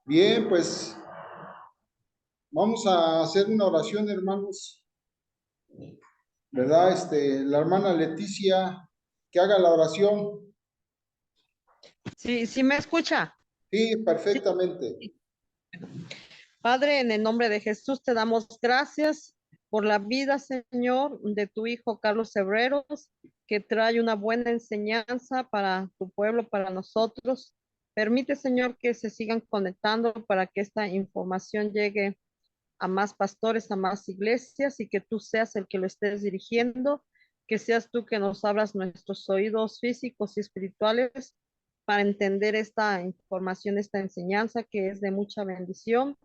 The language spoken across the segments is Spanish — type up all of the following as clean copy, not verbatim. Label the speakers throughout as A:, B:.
A: Bien, pues vamos a hacer una oración, hermanos, ¿verdad? La hermana Leticia, que haga la oración.
B: Sí, sí me escucha.
A: Sí,
B: Sí.
A: perfectamente.
B: Padre, en el nombre de Jesús te damos gracias por la vida, Señor, de tu hijo Carlos Hebreros, que trae una buena enseñanza para tu pueblo, para nosotros. Permite, Señor, que se sigan conectando para que esta información llegue a más pastores, a más iglesias y que tú seas el que lo estés dirigiendo, que seas tú que nos abras nuestros oídos físicos y espirituales para entender esta información, esta enseñanza que es de mucha bendición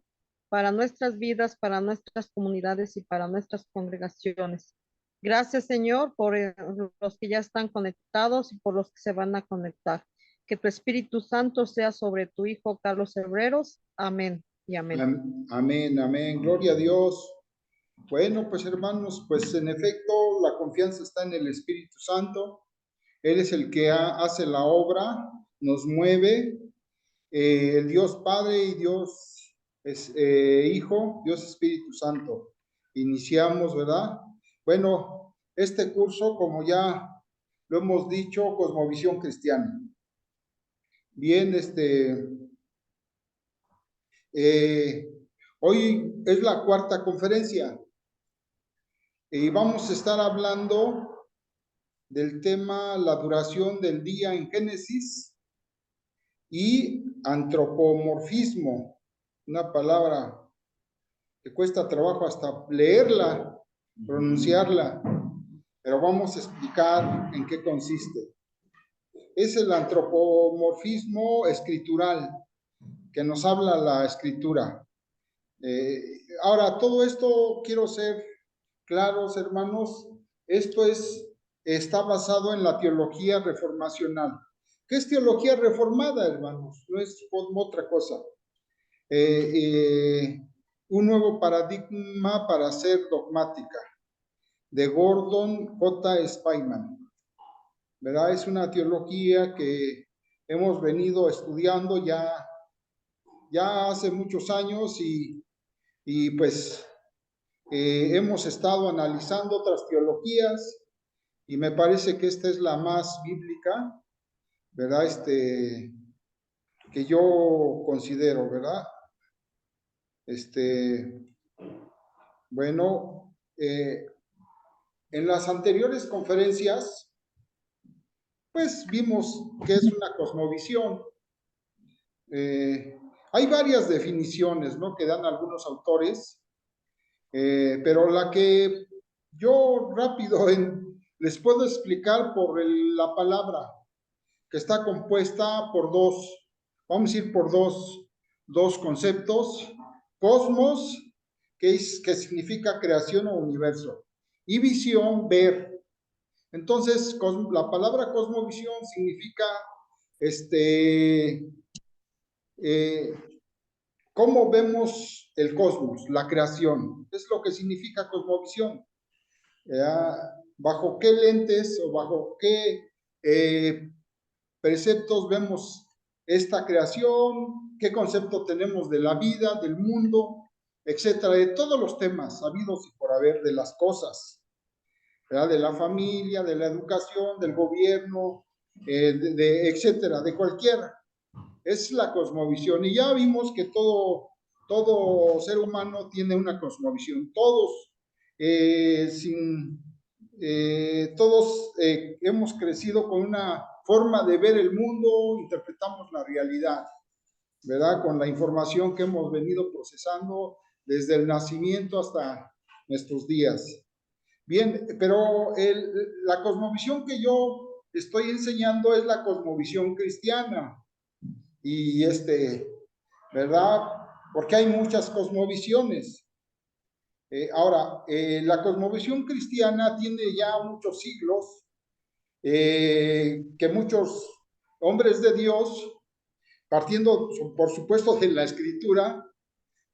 B: para nuestras vidas, para nuestras comunidades y para nuestras congregaciones. Gracias, Señor, por los que ya están conectados y por los que se van a conectar. Que tu Espíritu Santo sea sobre tu Hijo Carlos Herreros. Amén y amén.
A: Amén, amén. Gloria a Dios. Bueno, pues hermanos, pues en efecto, la confianza está en el Espíritu Santo. Él es el que hace la obra, nos mueve. El Dios Padre y Dios Hijo, Dios Espíritu Santo. Iniciamos, ¿verdad? Bueno, este curso, como ya lo hemos dicho, Cosmovisión Cristiana. Bien, eh, hoy es la cuarta conferencia y vamos a estar hablando del tema la duración del día en Génesis y antropomorfismo, una palabra que cuesta trabajo hasta leerla, pronunciarla, pero vamos a explicar en qué consiste. Es el antropomorfismo escritural que nos habla la escritura. Ahora, todo esto quiero ser claros, hermanos, esto está basado en la teología reformacional. ¿Qué es teología reformada, hermanos? No es otra cosa. Un nuevo paradigma para ser dogmática, de Gordon J. Spyman, ¿verdad? Es una teología que hemos venido estudiando ya hace muchos años y pues hemos estado analizando otras teologías y me parece que esta es la más bíblica, ¿verdad? Que yo considero, ¿verdad? Bueno, en las anteriores conferencias, pues vimos que es una cosmovisión. Hay varias definiciones, ¿no? Que dan algunos autores, pero la que yo rápido les puedo explicar por la palabra, que está compuesta por vamos a ir por dos conceptos: cosmos, que significa creación o universo, y visión, ver. Entonces, la palabra cosmovisión significa este, eh, cómo vemos el cosmos, la creación. Es lo que significa cosmovisión. ¿Bajo qué lentes o bajo qué preceptos vemos esta creación? ¿Qué concepto tenemos de la vida, del mundo, etcétera? De todos los temas habidos y por haber, de las cosas, ¿verdad? De la familia, de la educación, del gobierno, etcétera, de cualquiera. Es la cosmovisión. Y ya vimos que todo ser humano tiene una cosmovisión. Todos hemos crecido con una forma de ver el mundo, interpretamos la realidad, ¿verdad? Con la información que hemos venido procesando desde el nacimiento hasta nuestros días. Bien, pero la cosmovisión que yo estoy enseñando es la cosmovisión cristiana. Y ¿verdad? Porque hay muchas cosmovisiones. Ahora, la cosmovisión cristiana tiene ya muchos siglos, que muchos hombres de Dios, partiendo por supuesto de la escritura,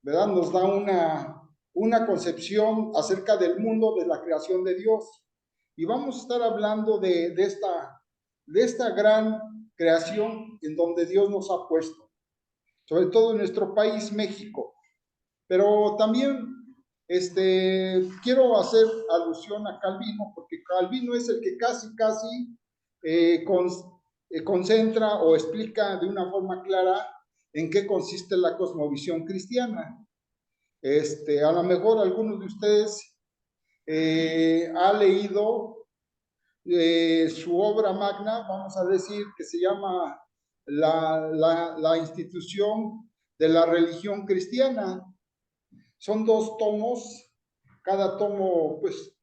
A: ¿verdad? Nos da una concepción acerca del mundo, de la creación de Dios. Y vamos a estar hablando de esta gran creación en donde Dios nos ha puesto. sobre todo en nuestro país, México. Pero también quiero hacer alusión a Calvino, porque Calvino es el que casi concentra o explica de una forma clara en qué consiste la cosmovisión cristiana. A lo mejor algunos de ustedes ha leído su obra magna, vamos a decir, que se llama la institución de la religión cristiana. Son 2 tomos, cada tomo pues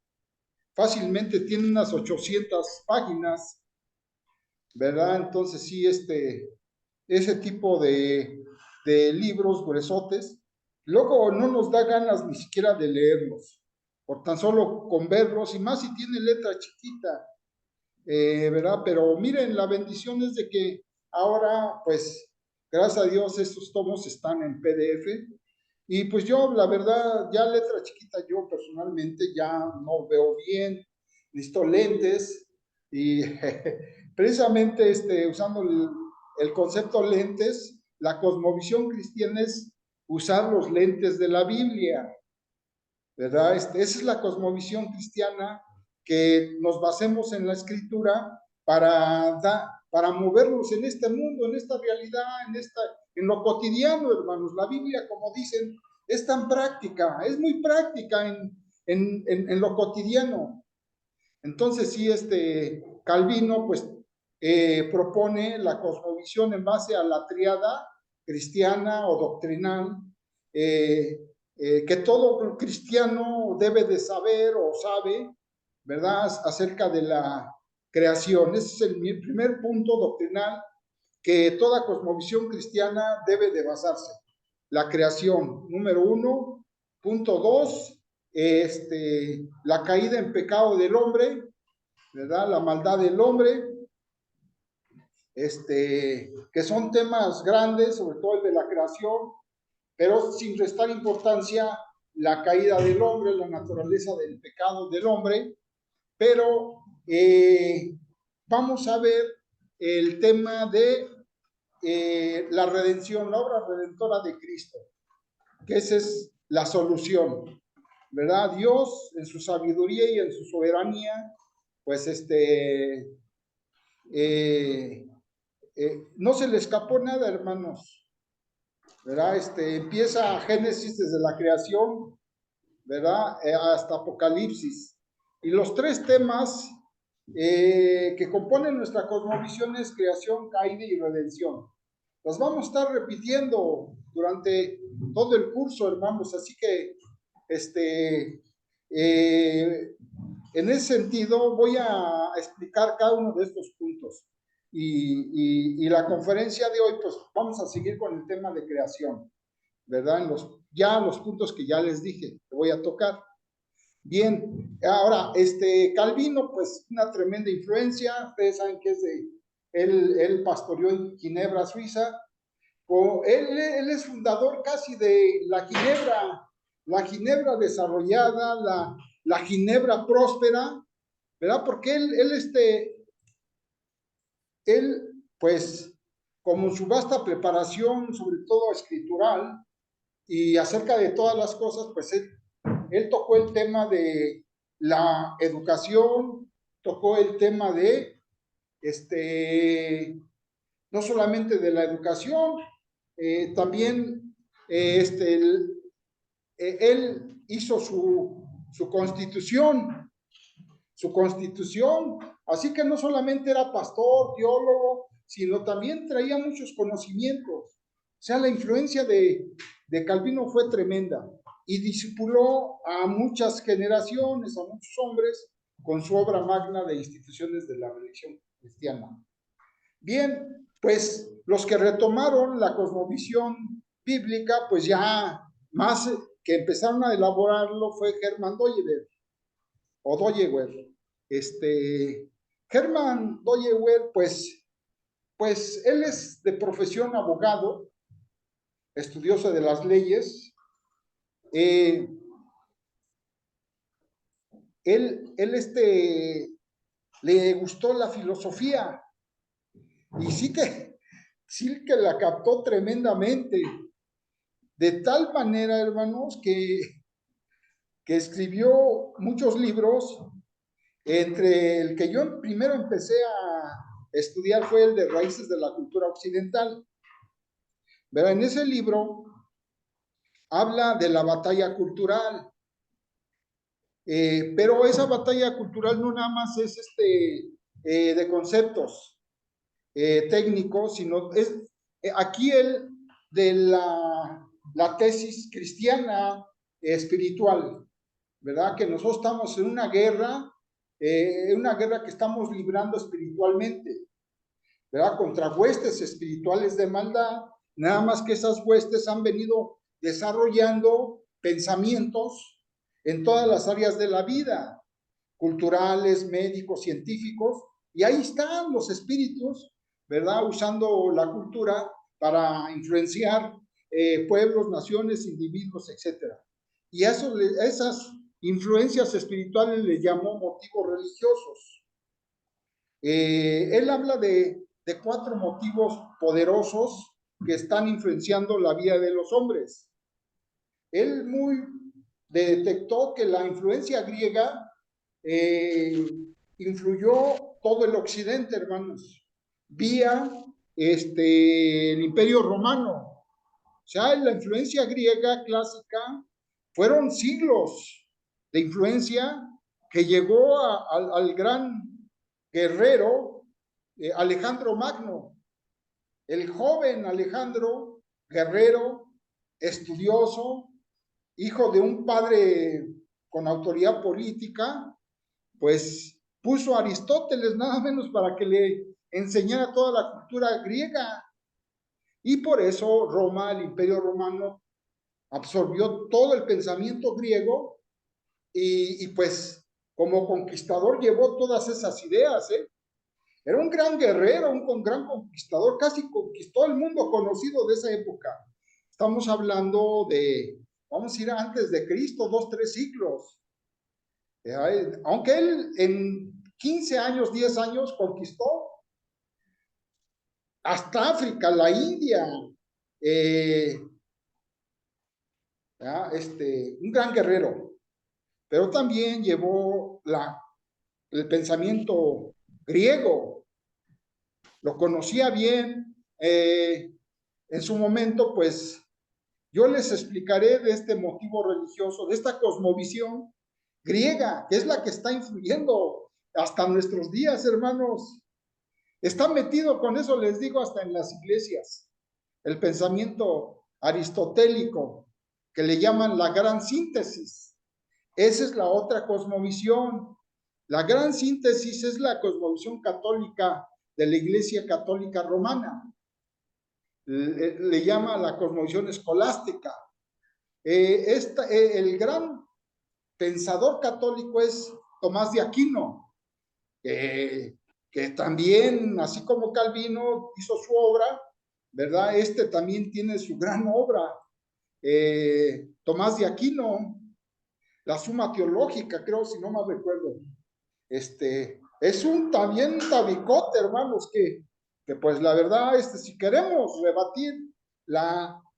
A: fácilmente tiene unas 800 páginas, ¿verdad? Entonces sí, ese tipo de libros gruesotes, luego no nos da ganas ni siquiera de leerlos, por tan solo con verlos, y más si tiene letra chiquita, ¿verdad? Pero miren, la bendición es de que ahora, pues, gracias a Dios, estos tomos están en PDF, y pues yo, la verdad, ya letra chiquita, yo personalmente ya no veo bien, necesito lentes, y precisamente usando el concepto lentes, la cosmovisión cristiana es usar los lentes de la Biblia, ¿verdad? Esa es la cosmovisión cristiana, que nos basemos en la escritura para movernos en este mundo, en esta realidad, en lo cotidiano, hermanos. La Biblia, como dicen, es tan práctica, es muy práctica en lo cotidiano. Entonces, sí, Calvino, pues, propone la cosmovisión en base a la tríada cristiana o doctrinal, que todo cristiano debe de saber o sabe, ¿verdad?, acerca de la creación. Ese es el primer punto doctrinal que toda cosmovisión cristiana debe de basarse. La creación, número 1. Punto 2, la caída en pecado del hombre, ¿verdad? La maldad del hombre, que son temas grandes, sobre todo el de la creación, pero sin restar importancia la caída del hombre, la naturaleza del pecado del hombre. Pero vamos a ver el tema de la redención, la obra redentora de Cristo, que esa es la solución, ¿verdad? Dios, en su sabiduría y en su soberanía, pues no se le escapó nada, hermanos, ¿verdad? Empieza Génesis desde la creación, ¿verdad? Hasta Apocalipsis. Y los 3 temas que componen nuestra cosmovisión es creación, caída y redención. Los vamos a estar repitiendo durante todo el curso, hermanos, así que en ese sentido voy a explicar cada uno de estos puntos. Y la conferencia de hoy, pues vamos a seguir con el tema de creación, ¿verdad? Los puntos que ya les dije, que voy a tocar. Bien, ahora, Calvino, pues una tremenda influencia, ustedes saben que él pastoreó en Ginebra, Suiza. Él es fundador casi de la Ginebra desarrollada, la Ginebra próspera, ¿verdad? Porque él, pues, como su vasta preparación, sobre todo escritural, y acerca de todas las cosas, pues él tocó el tema de la educación, tocó el tema de, no solamente de la educación, también él hizo su constitución, así que no solamente era pastor, teólogo, sino también traía muchos conocimientos. O sea, la influencia de Calvino fue tremenda y discipuló a muchas generaciones, a muchos hombres, con su obra magna de instituciones de la religión cristiana. Bien, pues los que retomaron la cosmovisión bíblica, pues ya más que empezaron a elaborarlo fue Hermann Doyewer, o Doyewer. Hermann Doyewer, pues él es de profesión abogado, estudioso de las leyes. Él le gustó la filosofía, y sí que Silke la captó tremendamente, de tal manera, hermanos, que escribió muchos libros, entre el que yo primero empecé a estudiar fue el de Raíces de la Cultura Occidental. ¿Verdad? En ese libro habla de la batalla cultural, pero esa batalla cultural no nada más es de conceptos técnicos, sino es aquí el de la tesis cristiana espiritual, ¿verdad? Que nosotros estamos en una guerra que estamos librando espiritualmente, ¿verdad? Contra huestes espirituales de maldad, nada más que esas huestes han venido desarrollando pensamientos en todas las áreas de la vida, culturales, médicos, científicos, y ahí están los espíritus, ¿verdad? Usando la cultura para influenciar pueblos, naciones, individuos, etcétera. Y esas influencias espirituales le llamó motivos religiosos. Él habla de 4 motivos poderosos que están influenciando la vida de los hombres. Él detectó que la influencia griega influyó todo el occidente, hermanos, vía el Imperio Romano. O sea, la influencia griega clásica fueron siglos de influencia que llegó al gran guerrero Alejandro Magno, el joven Alejandro, guerrero, estudioso, hijo de un padre con autoridad política, pues puso a Aristóteles nada menos para que le enseñara toda la cultura griega. Y por eso Roma, el Imperio Romano, absorbió todo el pensamiento griego y pues como conquistador llevó todas esas ideas, ¿eh? Era un gran guerrero, un gran conquistador, casi conquistó el mundo conocido de esa época. Estamos hablando de, vamos a ir antes de Cristo, 2, 3 siglos. Aunque él en 15 años, 10 años conquistó hasta África, la India, un gran guerrero, pero también llevó el pensamiento griego, lo conocía bien. En su momento, pues yo les explicaré de este motivo religioso, de esta cosmovisión griega, que es la que está influyendo hasta nuestros días, hermanos. Está metido con eso, les digo, hasta en las iglesias. El pensamiento aristotélico, que le llaman la gran síntesis. Esa es la otra cosmovisión. La gran síntesis es la cosmovisión católica de la Iglesia Católica Romana. Le llama la cosmovisión escolástica. El gran pensador católico es Tomás de Aquino, que también, así como Calvino hizo su obra, ¿verdad? También tiene su gran obra. Tomás de Aquino, la Suma Teológica, creo, si no me recuerdo. Es también un tabicote, hermanos, que pues la verdad, si queremos rebatir,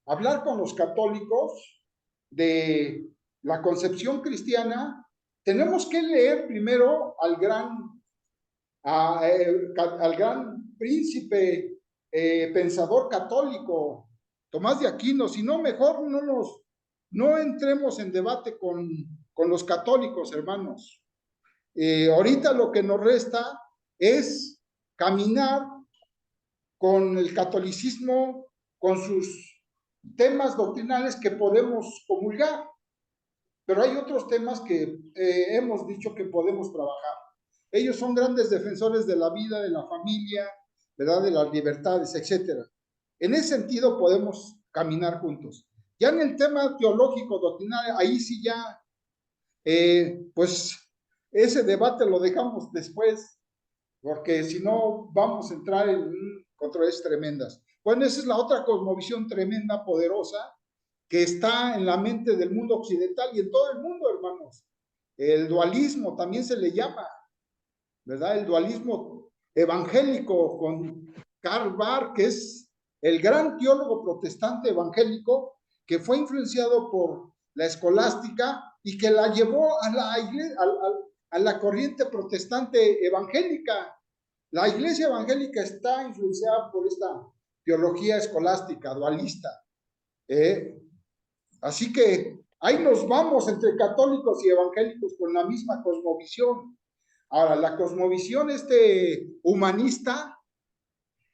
A: hablar con los católicos de la concepción cristiana, tenemos que leer primero al gran príncipe pensador católico, Tomás de Aquino. Si no, mejor no entremos en debate con los católicos, hermanos. Ahorita lo que nos resta es caminar con el catolicismo, con sus temas doctrinales que podemos comulgar, pero hay otros temas que hemos dicho que podemos trabajar. Ellos son grandes defensores de la vida, de la familia, ¿verdad? De las libertades, etcétera. En ese sentido podemos caminar juntos. Ya en el tema teológico, doctrinal, ahí sí ya, pues ese debate lo dejamos después, porque si no vamos a entrar en controversias tremendas. Bueno, esa es la otra cosmovisión tremenda, poderosa, que está en la mente del mundo occidental y en todo el mundo, hermanos. El dualismo también se le llama, ¿verdad? El dualismo evangélico con Karl Barth, que es el gran teólogo protestante evangélico que fue influenciado por la escolástica y que la llevó a la iglesia, a la corriente protestante evangélica. La iglesia evangélica está influenciada por esta teología escolástica, dualista. Así que ahí nos vamos entre católicos y evangélicos con la misma cosmovisión. Ahora, la cosmovisión humanista,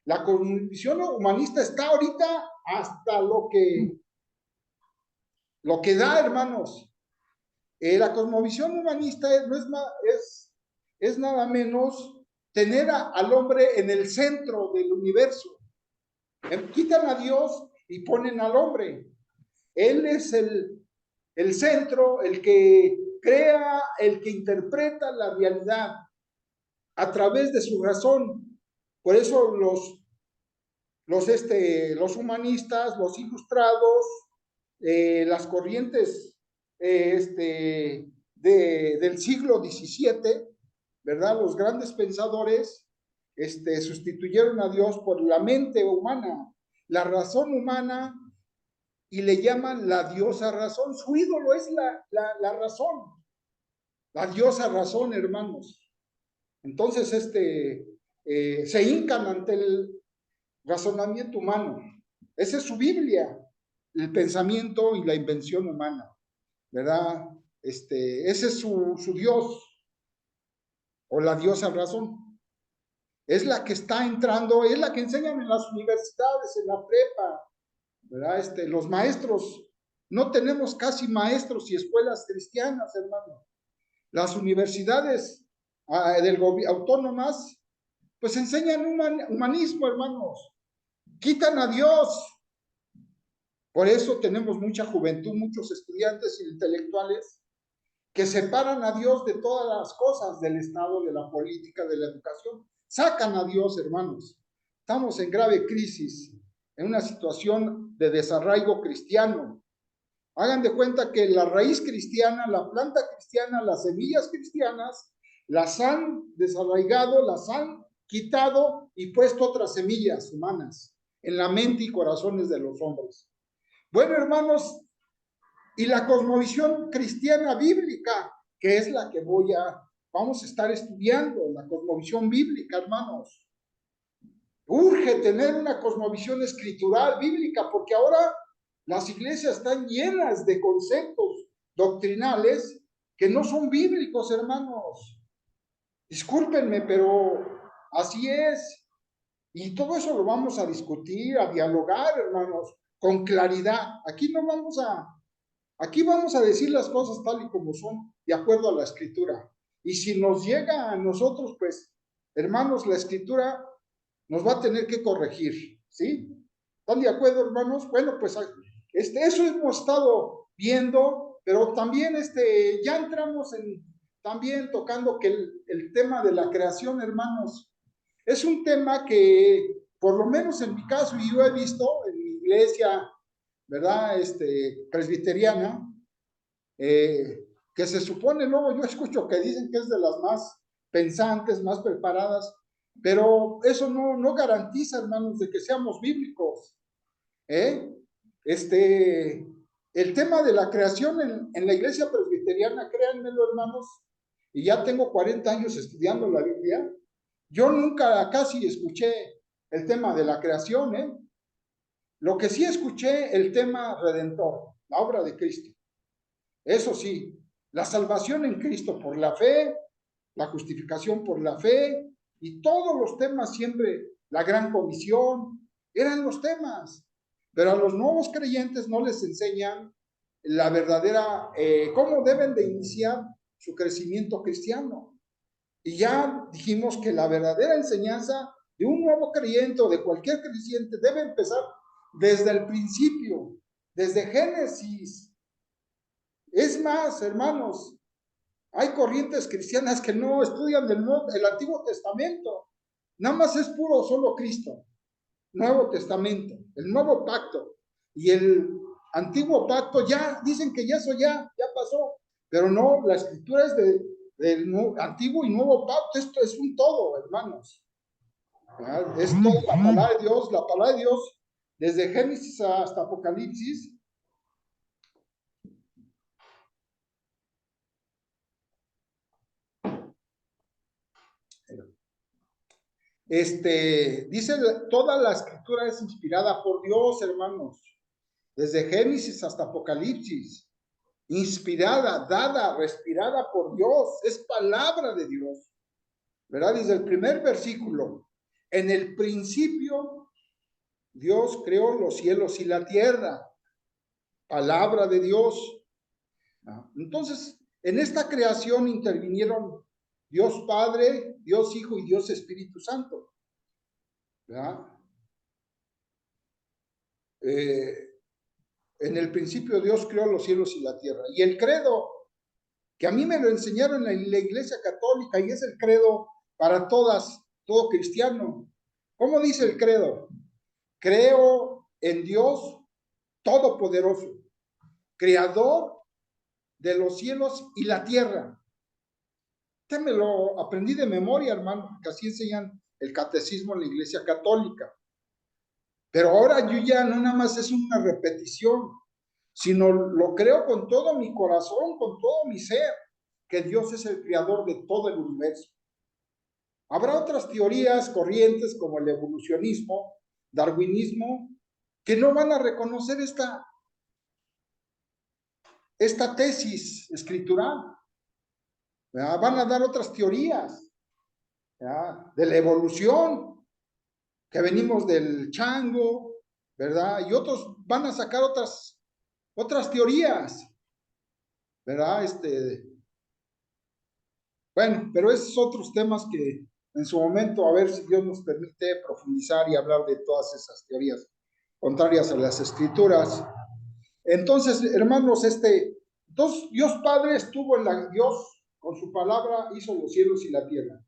A: la cosmovisión humanista está ahorita hasta lo que da, hermanos. La cosmovisión humanista es nada menos tener al hombre en el centro del universo. Quitan a Dios y ponen al hombre. Él es el centro, el que crea, el que interpreta la realidad a través de su razón. Por eso los humanistas, los ilustrados, las corrientes del siglo XVII, ¿verdad? Los grandes pensadores sustituyeron a Dios por la mente humana, la razón humana, y le llaman la diosa razón. Su ídolo es la razón, la diosa razón, hermanos. Entonces, se hincan ante el razonamiento humano. Esa es su Biblia, el pensamiento y la invención humana, ¿verdad? Ese es su Dios, o la diosa razón. Es la que está entrando, es la que enseñan en las universidades, en la prepa, ¿verdad? Los maestros, no tenemos casi maestros y escuelas cristianas, hermano. Las universidades autónomas, pues enseñan humanismo, hermanos. Quitan a Dios. Por eso tenemos mucha juventud, muchos estudiantes intelectuales que separan a Dios de todas las cosas del Estado, de la política, de la educación. Sacan a Dios, hermanos. Estamos en grave crisis, en una situación de desarraigo cristiano. Hagan de cuenta que la raíz cristiana, la planta cristiana, las semillas cristianas, las han desarraigado, las han quitado y puesto otras semillas humanas en la mente y corazones de los hombres. Bueno, hermanos, y la cosmovisión cristiana bíblica, que es la que vamos a estar estudiando, la cosmovisión bíblica, hermanos. Urge tener una cosmovisión escritural bíblica, porque ahora las iglesias están llenas de conceptos doctrinales que no son bíblicos, hermanos. Discúlpenme, pero así es. Y todo eso lo vamos a discutir, a dialogar, hermanos, con claridad. Aquí vamos a decir las cosas tal y como son, de acuerdo a la Escritura. Y si nos llega a nosotros, pues, hermanos, la Escritura nos va a tener que corregir, ¿sí? ¿Están de acuerdo, hermanos? Bueno, pues eso hemos estado viendo, pero también ya entramos también tocando que el tema de la creación, hermanos, es un tema que, por lo menos en mi caso, y yo he visto en mi iglesia, ¿verdad? Presbiteriana, que se supone, luego yo escucho que dicen que es de las más pensantes, más preparadas, pero eso no garantiza, hermanos, de que seamos bíblicos. El tema de la creación en la iglesia presbiteriana, créanmelo, hermanos, y ya tengo 40 años estudiando la Biblia, yo nunca casi escuché el tema de la creación, Lo que sí escuché, el tema redentor, la obra de Cristo. Eso sí, la salvación en Cristo por la fe, la justificación por la fe, y todos los temas siempre, la gran comisión, eran los temas. Pero a los nuevos creyentes no les enseñan la verdadera, cómo deben de iniciar su crecimiento cristiano. Y ya dijimos que la verdadera enseñanza de un nuevo creyente o de cualquier creyente debe empezar desde el principio, desde Génesis. Es más, hermanos, hay corrientes cristianas que no estudian el Antiguo Testamento. Nada más es puro solo Cristo. Nuevo Testamento, el nuevo pacto. Y el antiguo pacto ya, dicen que ya eso ya pasó. Pero no, la escritura es del antiguo y nuevo pacto. Esto es un todo, hermanos. Es toda la palabra de Dios. La palabra de Dios desde Génesis hasta Apocalipsis, dice, toda la escritura es inspirada por Dios, hermanos, desde Génesis hasta Apocalipsis, inspirada, dada, respirada por Dios, es palabra de Dios, ¿verdad? Desde el primer versículo, en el principio, Dios creó los cielos y la tierra, palabra de Dios. Entonces, en esta creación intervinieron Dios Padre, Dios Hijo y Dios Espíritu Santo, ¿verdad? En el principio Dios creó los cielos y la tierra. Y el credo, que a mí me lo enseñaron en la Iglesia Católica y es el credo para todo cristiano. ¿Cómo dice el credo? Creo en Dios Todopoderoso, Creador de los cielos y la tierra. Este me lo aprendí de memoria, hermano, porque así enseñan el catecismo en la Iglesia Católica. Pero ahora yo ya no nada más es una repetición, sino lo creo con todo mi corazón, con todo mi ser, que Dios es el creador de todo el universo. Habrá otras teorías, corrientes como el evolucionismo, darwinismo, que no van a reconocer esta tesis escritural. ¿Verdad? Van a dar otras teorías, ¿verdad? De la evolución, que venimos del chango, ¿verdad? Y otros van a sacar otras teorías, ¿verdad? Bueno, pero esos otros temas que en su momento, a ver si Dios nos permite profundizar y hablar de todas esas teorías contrarias a las escrituras. Entonces, hermanos, entonces Dios Padre estuvo Dios con su palabra hizo los cielos y la tierra.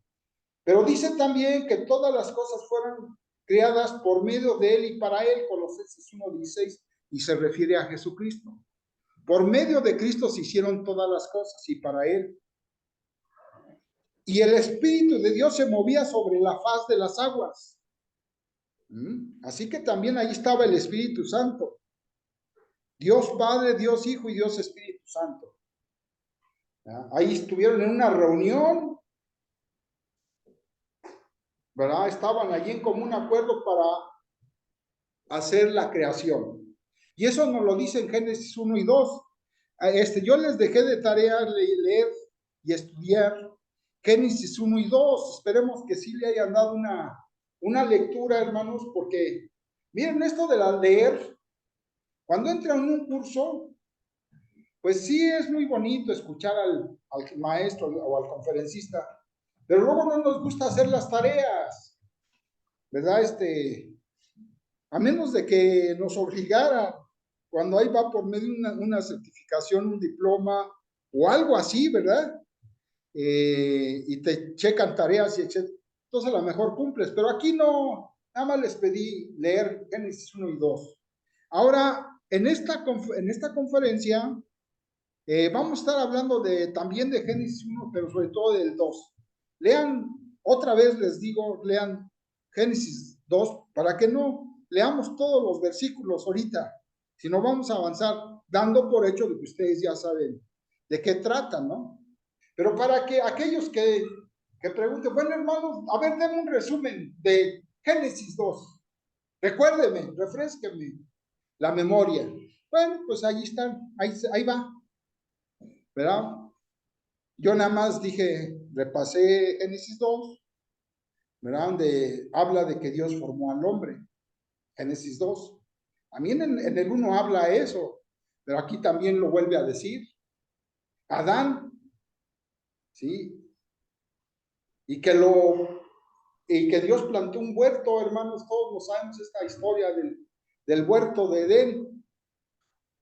A: Pero dice también que todas las cosas fueron creadas por medio de Él y para Él, Colosenses 1:16, y se refiere a Jesucristo. Por medio de Cristo se hicieron todas las cosas y para Él. Y el Espíritu de Dios se movía sobre la faz de las aguas. Así que también ahí estaba el Espíritu Santo. Dios Padre, Dios Hijo y Dios Espíritu Santo. Ahí estuvieron en una reunión, ¿verdad? Estaban allí en común acuerdo para hacer la creación. Y eso nos lo dice en Génesis 1 y 2. Yo les dejé de tarea leer y estudiar Génesis 1 y 2. Esperemos que sí le hayan dado una lectura, hermanos, porque miren esto de la leer. Cuando entran en un curso, pues sí es muy bonito escuchar al maestro o al conferencista, pero luego no nos gusta hacer las tareas, ¿verdad? A menos de que nos obligaran, cuando ahí va por medio de una certificación, un diploma o algo así, ¿verdad? Y te checan tareas y etc. Entonces a lo mejor cumples, pero aquí no, nada más les pedí leer Génesis 1 y 2. Ahora, en esta conferencia, vamos a estar hablando también de Génesis 1, pero sobre todo del 2. Lean, otra vez les digo, lean Génesis 2, para que no leamos todos los versículos ahorita, sino vamos a avanzar dando por hecho de que ustedes ya saben de qué tratan, ¿no? Pero para que aquellos que pregunten, bueno, hermanos, a ver, denme un resumen de Génesis 2. Recuérdeme, refrésqueme la memoria. Bueno, pues ahí están, ahí va, ¿verdad? Yo nada más repasé Génesis 2, ¿verdad? Donde habla de que Dios formó al hombre, Génesis 2. También en el 1 habla eso, pero aquí también lo vuelve a decir. Adán, ¿sí? Y que Dios plantó un huerto, hermanos, todos lo sabemos, esta historia del huerto de Edén,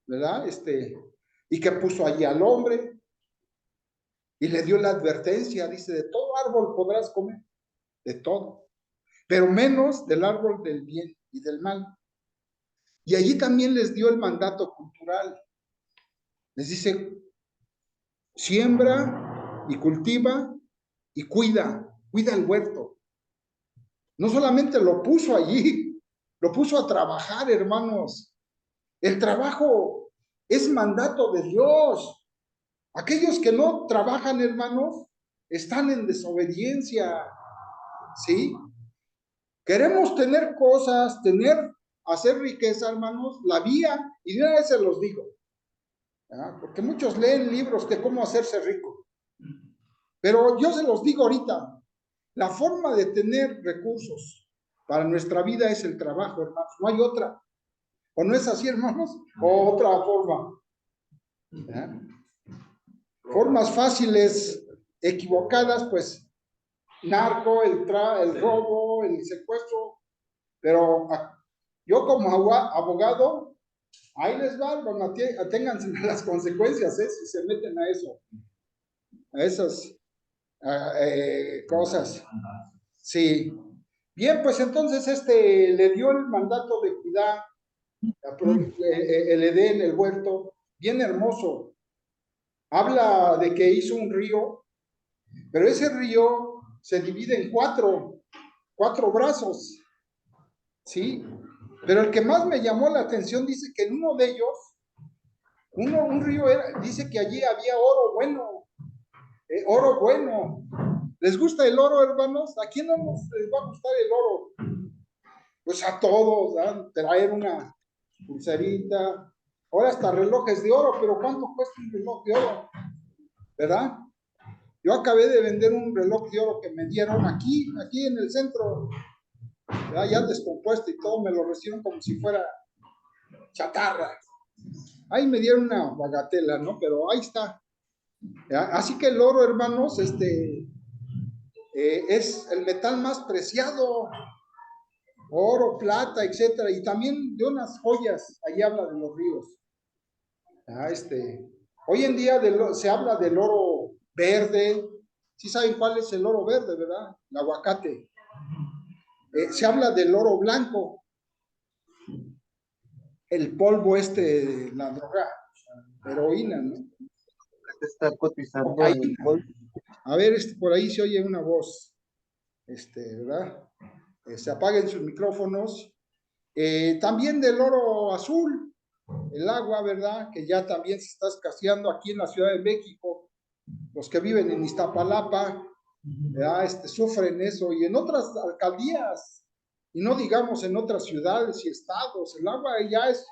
A: ¿verdad? Y que puso allí al hombre y le dio la advertencia, dice, de todo árbol podrás comer, de todo, pero menos del árbol del bien y del mal. Y allí también les dio el mandato cultural. Les dice, siembra y cultiva y cuida el huerto. No solamente lo puso allí, lo puso a trabajar, hermanos. El trabajo es mandato de Dios. Aquellos que no trabajan, hermanos, están en desobediencia, ¿sí? Queremos tener cosas, hacer riqueza, hermanos, la vía, y de una vez se los digo, ¿verdad? Porque muchos leen libros de cómo hacerse rico. Pero yo se los digo ahorita, la forma de tener recursos para nuestra vida es el trabajo, hermanos, no hay otra. ¿O no es así, hermanos? O otra forma. ¿Verdad? Formas fáciles, equivocadas, pues, narco, el robo, el secuestro, pero yo como abogado, ahí les va, bueno, aténganse a las consecuencias, si se meten a eso, a esas cosas. Sí. Bien, pues entonces le dio el mandato de cuidar el Edén, el huerto, bien hermoso. Habla de que hizo un río, pero ese río se divide en cuatro brazos, ¿sí? Pero el que más me llamó la atención dice que en uno de ellos, un río dice que allí había oro bueno, oro bueno. ¿Les gusta el oro, hermanos? ¿A quién no les va a gustar el oro? Pues a todos, ¿verdad? Traer una pulserita, ahora hasta relojes de oro, pero ¿cuánto cuesta un reloj de oro? ¿Verdad? Yo acabé de vender un reloj de oro que me dieron aquí en el centro, ya descompuesto y todo, me lo recibieron como si fuera chatarra. Ahí me dieron una bagatela, ¿no? Pero ahí está. ¿Ya? Así que el oro, hermanos, es el metal más preciado, oro, plata, etcétera, y también de unas joyas. Ahí habla de los ríos. ¿Ya? Hoy en día se habla del oro verde. Sí saben cuál es el oro verde, ¿verdad? El aguacate. Se habla del oro blanco, el polvo la droga, heroína, ¿no?
C: Está cotizando
A: Cocaína.
C: el polvo.
A: A ver, por ahí se oye una voz, ¿verdad? Se apaguen sus micrófonos. También del oro azul, el agua, ¿verdad? Que ya también se está escaseando aquí en la Ciudad de México. Los que viven en Iztapalapa, ¿verdad? Sufren eso, y en otras alcaldías, y no digamos en otras ciudades y estados, el agua ya es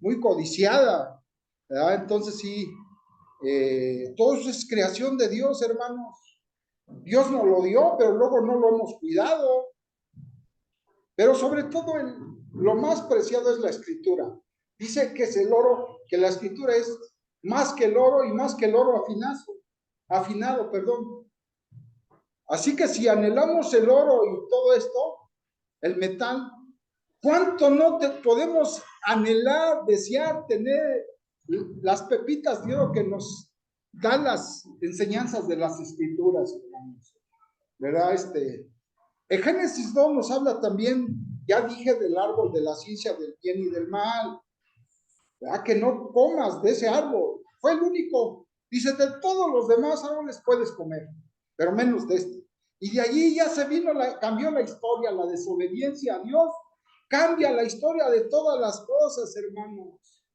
A: muy codiciada, ¿verdad? Entonces sí, todo eso es creación de Dios, hermanos. Dios nos lo dio, pero luego no lo hemos cuidado. Pero sobre todo lo más preciado es la escritura. Dice que es el oro, que la escritura es más que el oro y más que el oro afinado, perdón. Así que si anhelamos el oro y todo esto, el metal, ¿cuánto no podemos anhelar, desear, tener las pepitas de oro que nos dan las enseñanzas de las escrituras, hermanos? ¿Verdad? En Génesis 2 nos habla también, ya dije, del árbol de la ciencia del bien y del mal, ¿verdad? Que no comas de ese árbol, fue el único. Dice, de todos los demás árboles puedes comer, pero menos de este. Y de allí ya cambió la historia, la desobediencia a Dios, cambia la historia de todas las cosas, hermanos.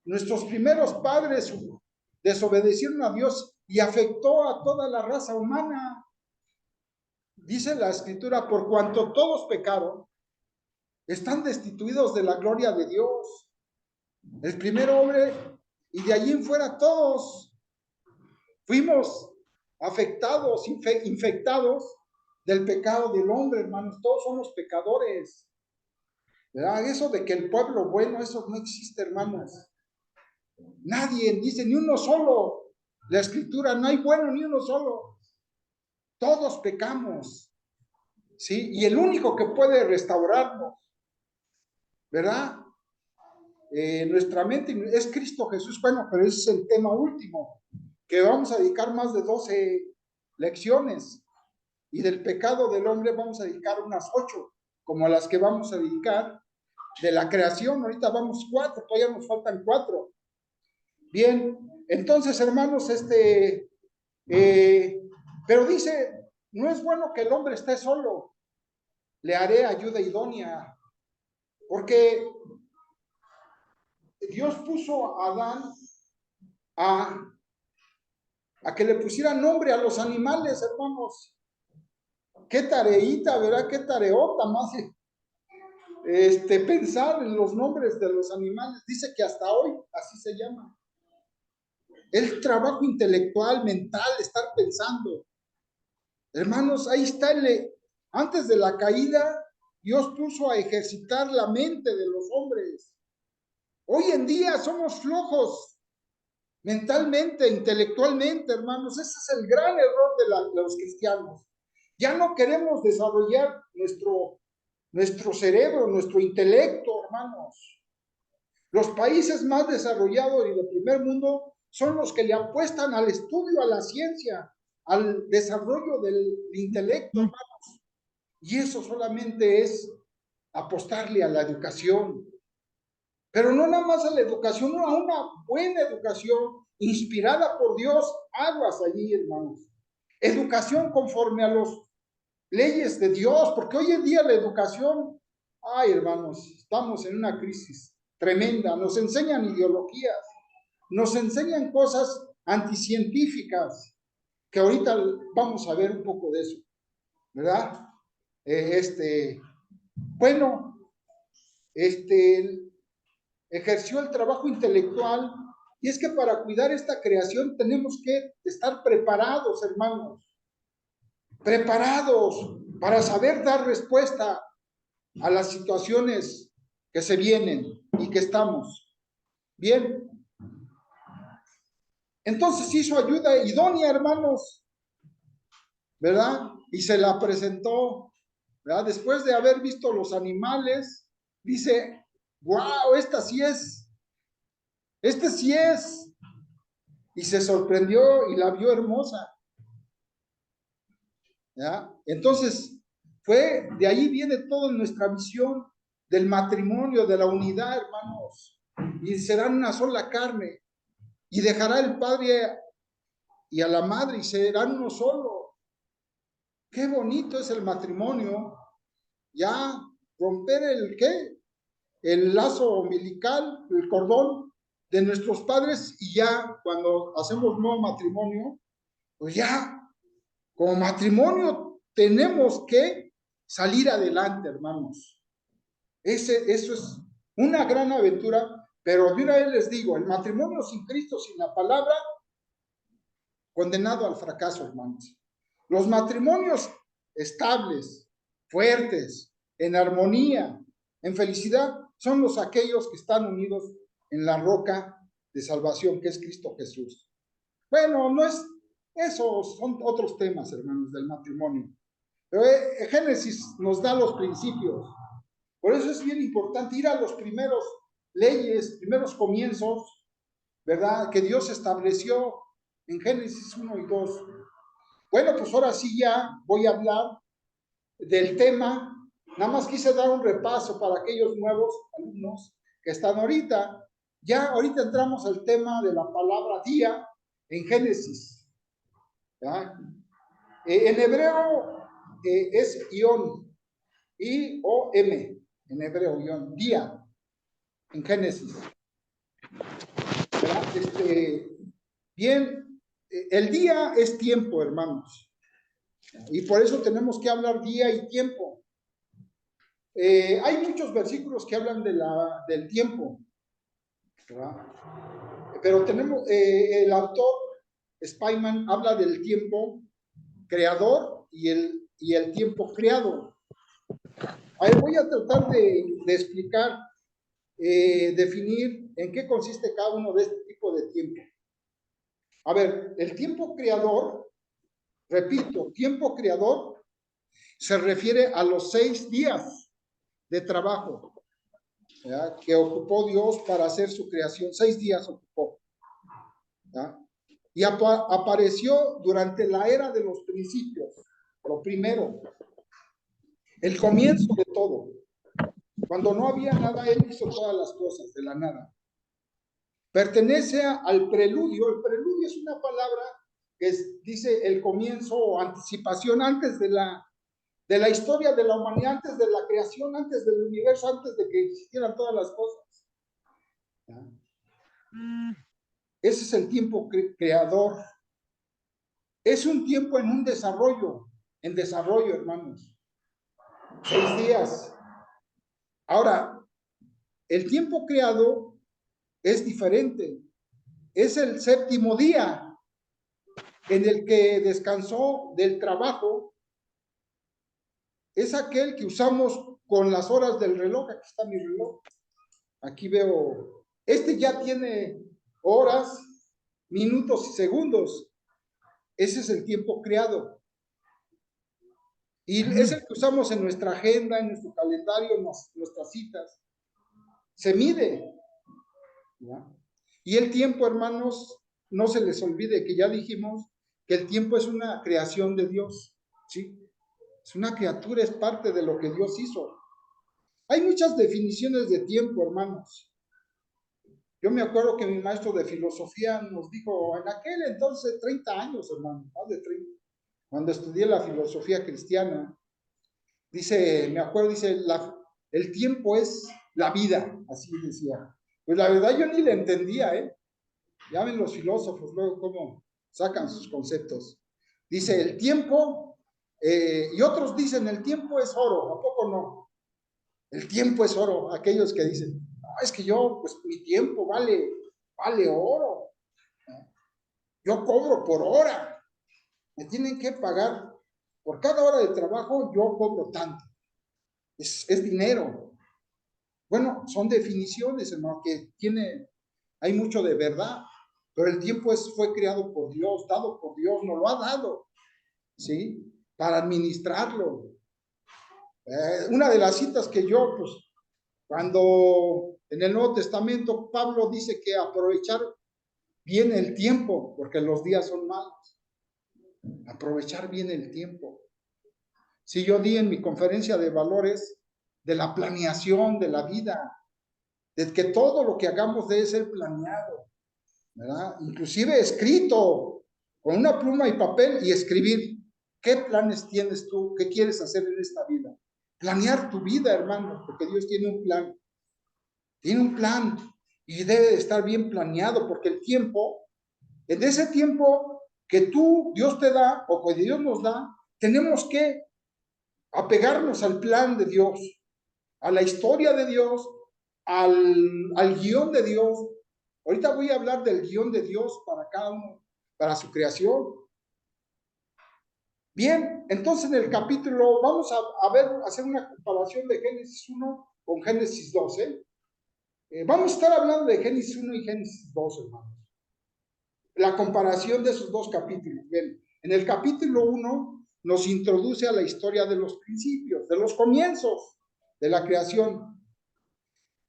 A: Nuestros primeros padres desobedecieron a Dios y afectó a toda la raza humana. Dice la escritura, por cuanto todos pecaron, están destituidos de la gloria de Dios. El primer hombre, y de allí en fuera todos fuimos afectados, infectados del pecado del hombre, hermanos. Todos somos pecadores, ¿verdad? Eso de que el pueblo bueno, eso no existe, hermanos. Nadie dice ni uno solo. La escritura, no hay bueno ni uno solo. Todos pecamos, ¿sí? Y el único que puede restaurarnos, ¿verdad? Nuestra mente es Cristo Jesús. Bueno, pero ese es el tema último, que vamos a dedicar más de 12 lecciones, y del pecado del hombre vamos a dedicar unas 8, como las que vamos a dedicar de la creación. Ahorita vamos 4, todavía nos faltan 4. Bien, entonces, hermanos, pero dice, no es bueno que el hombre esté solo, le haré ayuda idónea. Porque Dios puso a Adán a que le pusiera nombre a los animales, hermanos. Qué tareita, ¿verdad? Qué tareota más pensar en los nombres de los animales. Dice que hasta hoy así se llama. El trabajo intelectual, mental, estar pensando. Hermanos, ahí está antes de la caída, Dios puso a ejercitar la mente de los hombres. Hoy en día somos flojos mentalmente, intelectualmente, hermanos. Ese es el gran error de los cristianos. Ya no queremos desarrollar nuestro cerebro, nuestro intelecto, hermanos. Los países más desarrollados y de primer mundo son los que le apuestan al estudio, a la ciencia, al desarrollo del intelecto, hermanos. Y eso solamente es apostarle a la educación. Pero no nada más a la educación, no, a una buena educación inspirada por Dios. Aguas allí, hermanos. Educación conforme a las leyes de Dios, porque hoy en día la educación, ay, hermanos, estamos en una crisis tremenda. Nos enseñan ideologías, nos enseñan cosas anticientíficas, que ahorita vamos a ver un poco de eso, ¿verdad? Bueno, ejerció el trabajo intelectual, y es que para cuidar esta creación tenemos que estar preparados, hermanos, preparados para saber dar respuesta a las situaciones que se vienen y que estamos. Bien, entonces hizo ayuda idónea, hermanos, ¿verdad? Y se la presentó, ¿verdad? Después de haber visto los animales, dice, wow, esta sí es, este sí es. Y se sorprendió y la vio hermosa, ¿ya? Entonces, de ahí viene toda nuestra visión del matrimonio, de la unidad, hermanos. Y serán una sola carne. Y dejará el padre y a la madre y serán uno solo. Qué bonito es el matrimonio. Ya romper el lazo umbilical, el cordón de nuestros padres, y ya cuando hacemos nuevo matrimonio, pues ya como matrimonio tenemos que salir adelante, hermanos. Eso es una gran aventura, pero de una vez les digo, el matrimonio sin Cristo, sin la palabra, condenado al fracaso, hermanos. Los matrimonios estables, fuertes, en armonía, en felicidad, son aquellos que están unidos en la roca de salvación que es Cristo Jesús. Bueno, no es, esos son otros temas, hermanos, del matrimonio. Pero Génesis nos da los principios. Por eso es bien importante ir a los primeros leyes, primeros comienzos, ¿verdad? Que Dios estableció en Génesis 1 y 2. Bueno, pues ahora sí ya voy a hablar del tema. Nada más quise dar un repaso para aquellos nuevos alumnos que están ahorita. Ya ahorita entramos al tema de la palabra día en Génesis. En hebreo es ión, I-O-M, en hebreo ión, día, en Génesis. Bien, el día es tiempo, hermanos. Y por eso tenemos que hablar día y tiempo. Hay muchos versículos que hablan del tiempo, ¿verdad? Pero el autor Spyman habla del tiempo creador y el tiempo creado. Ahí voy a tratar de explicar, definir en qué consiste cada uno de este tipo de tiempo. A ver, el tiempo creador, repito, tiempo creador se refiere a los 6 días de trabajo, ¿verdad?, que ocupó Dios para hacer su creación. 6 días ocupó, ¿verdad? Y apareció durante la era de los principios, lo primero, el comienzo de todo. Cuando no había nada, Él hizo todas las cosas de la nada. Pertenece al preludio. El preludio es una palabra que dice el comienzo o anticipación antes de de la historia de la humanidad, antes de la creación, antes del universo, antes de que existieran todas las cosas. ¿Ya? Ese es el tiempo creador. Es un tiempo en desarrollo, hermanos. 6 días. Ahora, el tiempo creado es diferente. Es el 7º día en el que descansó del trabajo. Es aquel que usamos con las horas del reloj. Aquí está mi reloj. Aquí veo. Este ya tiene horas, minutos y segundos. Ese es el tiempo creado. Y es el que usamos en nuestra agenda, en nuestro calendario, en nuestras citas. Se mide. ¿Ya? Y el tiempo, hermanos, no se les olvide que ya dijimos que el tiempo es una creación de Dios. ¿Sí? Es una criatura, es parte de lo que Dios hizo. Hay muchas definiciones de tiempo, hermanos. Yo me acuerdo que mi maestro de filosofía nos dijo, en aquel entonces, 30 años, hermano, más de 30, cuando estudié la filosofía cristiana, dice, me acuerdo, dice, el tiempo es la vida, así decía. Pues la verdad yo ni le entendía, ¿eh? Ya ven los filósofos luego cómo sacan sus conceptos. Dice, el tiempo, y otros dicen, el tiempo es oro, ¿a poco no? El tiempo es oro, aquellos que dicen, no, es que yo, pues mi tiempo vale oro. Yo cobro por hora. Me tienen que pagar por cada hora de trabajo, yo cobro tanto. Es dinero. Bueno, son definiciones, hermano, que hay mucho de verdad, pero el tiempo fue creado por Dios, dado por Dios, nos lo ha dado, ¿sí? Para administrarlo. Una de las citas que yo, pues, cuando en el Nuevo Testamento Pablo dice que aprovechar bien el tiempo, porque los días son malos. Aprovechar bien el tiempo. Si yo di en mi conferencia de valores de la planeación de la vida, de que todo lo que hagamos debe ser planeado, ¿verdad? Inclusive escrito, con una pluma y papel y escribir, ¿qué planes tienes tú? ¿Qué quieres hacer en esta vida? Planear tu vida, hermano, porque Dios tiene un plan. Tiene un plan y debe de estar bien planeado, porque el tiempo, en ese tiempo que Dios te da, o que Dios nos da, tenemos que apegarnos al plan de Dios, a la historia de Dios, al guión de Dios. Ahorita voy a hablar del guión de Dios para cada uno, para su creación. Bien, entonces en el capítulo, vamos a hacer una comparación de Génesis 1 con Génesis 2, vamos a estar hablando de Génesis 1 y Génesis 2, hermanos. La comparación de esos dos capítulos. Bien, en el capítulo 1 nos introduce a la historia de los principios, de los comienzos de la creación.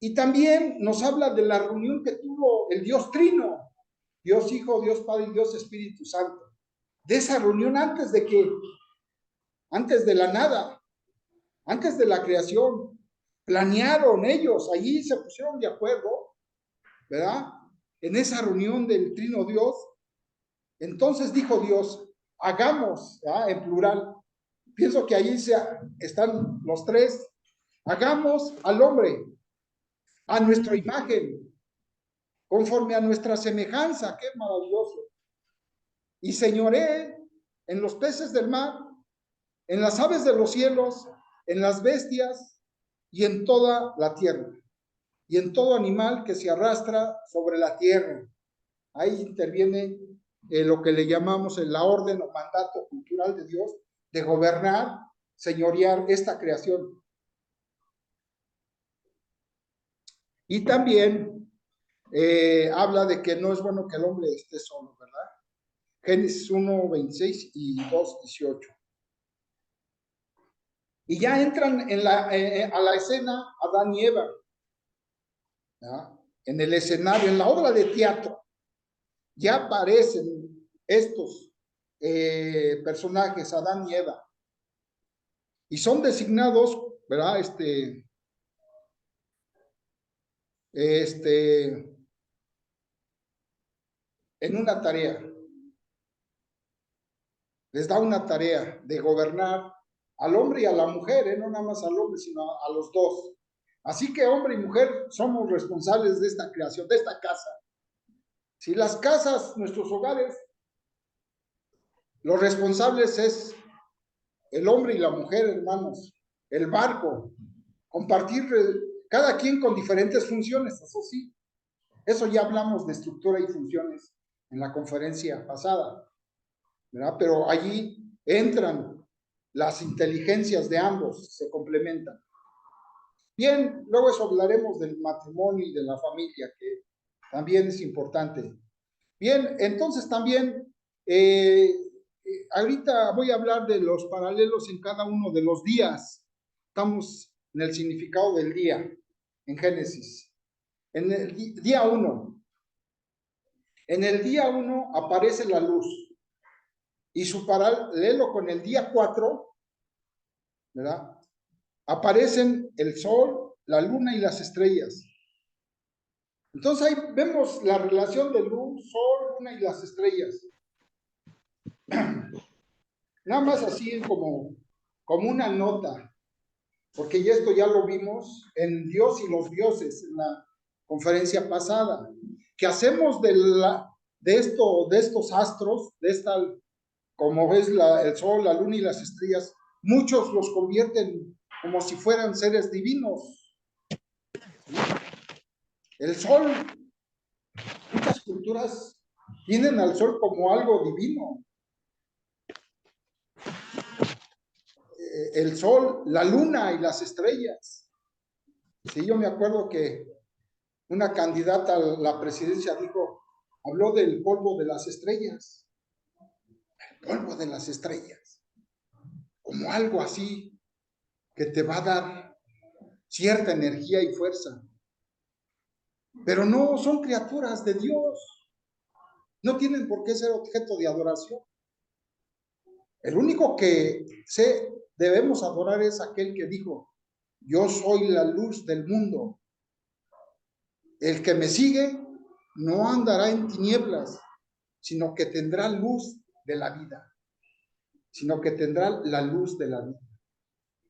A: Y también nos habla de la reunión que tuvo el Dios Trino, Dios Hijo, Dios Padre y Dios Espíritu Santo. De esa reunión antes de la nada, antes de la creación, planearon ellos, allí se pusieron de acuerdo, ¿verdad? En esa reunión del Trino Dios. Entonces dijo Dios, hagamos, ¿verdad? En plural. Pienso que allí están los tres. Hagamos al hombre a nuestra imagen, conforme a nuestra semejanza. Qué maravilloso. Y señoré en los peces del mar, en las aves de los cielos, en las bestias y en toda la tierra, y en todo animal que se arrastra sobre la tierra. Ahí interviene lo que le llamamos la orden o mandato cultural de Dios de gobernar, señorear esta creación. Y también habla de que no es bueno que el hombre esté solo, ¿verdad? Génesis 1, 26 y 2, 18. Y ya entran a la escena Adán y Eva, ¿ya? En el escenario, en la obra de teatro, ya aparecen estos personajes, Adán y Eva, y son designados, ¿verdad? En una tarea, les da una tarea de gobernar al hombre y a la mujer, no nada más al hombre, sino a los dos. Así que hombre y mujer somos responsables de esta creación, de esta casa. Si las casas, nuestros hogares, los responsables es el hombre y la mujer, hermanos, el barco, compartir, cada quien con diferentes funciones, eso sí. Eso ya hablamos de estructura y funciones en la conferencia pasada, ¿verdad? Pero allí entran las inteligencias de ambos, se complementan. Bien, luego eso hablaremos del matrimonio y de la familia, que también es importante. Bien, entonces también, ahorita voy a hablar de los paralelos en cada uno de los días. Estamos en el significado del día, en Génesis. En el día 1. En el día 1 aparece la luz. Y su paralelo con el día 4, ¿verdad? Aparecen el sol, la luna y las estrellas. Entonces ahí vemos la relación de luz, sol, luna y las estrellas. Nada más así como una nota, porque esto ya lo vimos en Dios y los dioses en la conferencia pasada. ¿Qué hacemos de estos astros, de esta, como ves el sol, la luna y las estrellas? Muchos los convierten como si fueran seres divinos. El sol, muchas culturas tienen al sol como algo divino. El sol, la luna y las estrellas. Sí, yo me acuerdo que una candidata a la presidencia habló del polvo de las estrellas. El polvo de las estrellas. Como algo así que te va a dar cierta energía y fuerza. Pero no son criaturas de Dios. No tienen por qué ser objeto de adoración. El único que debemos adorar es aquel que dijo: yo soy la luz del mundo. El que me sigue no andará en tinieblas, sino que tendrá luz de la vida. Sino que tendrá la luz de la vida.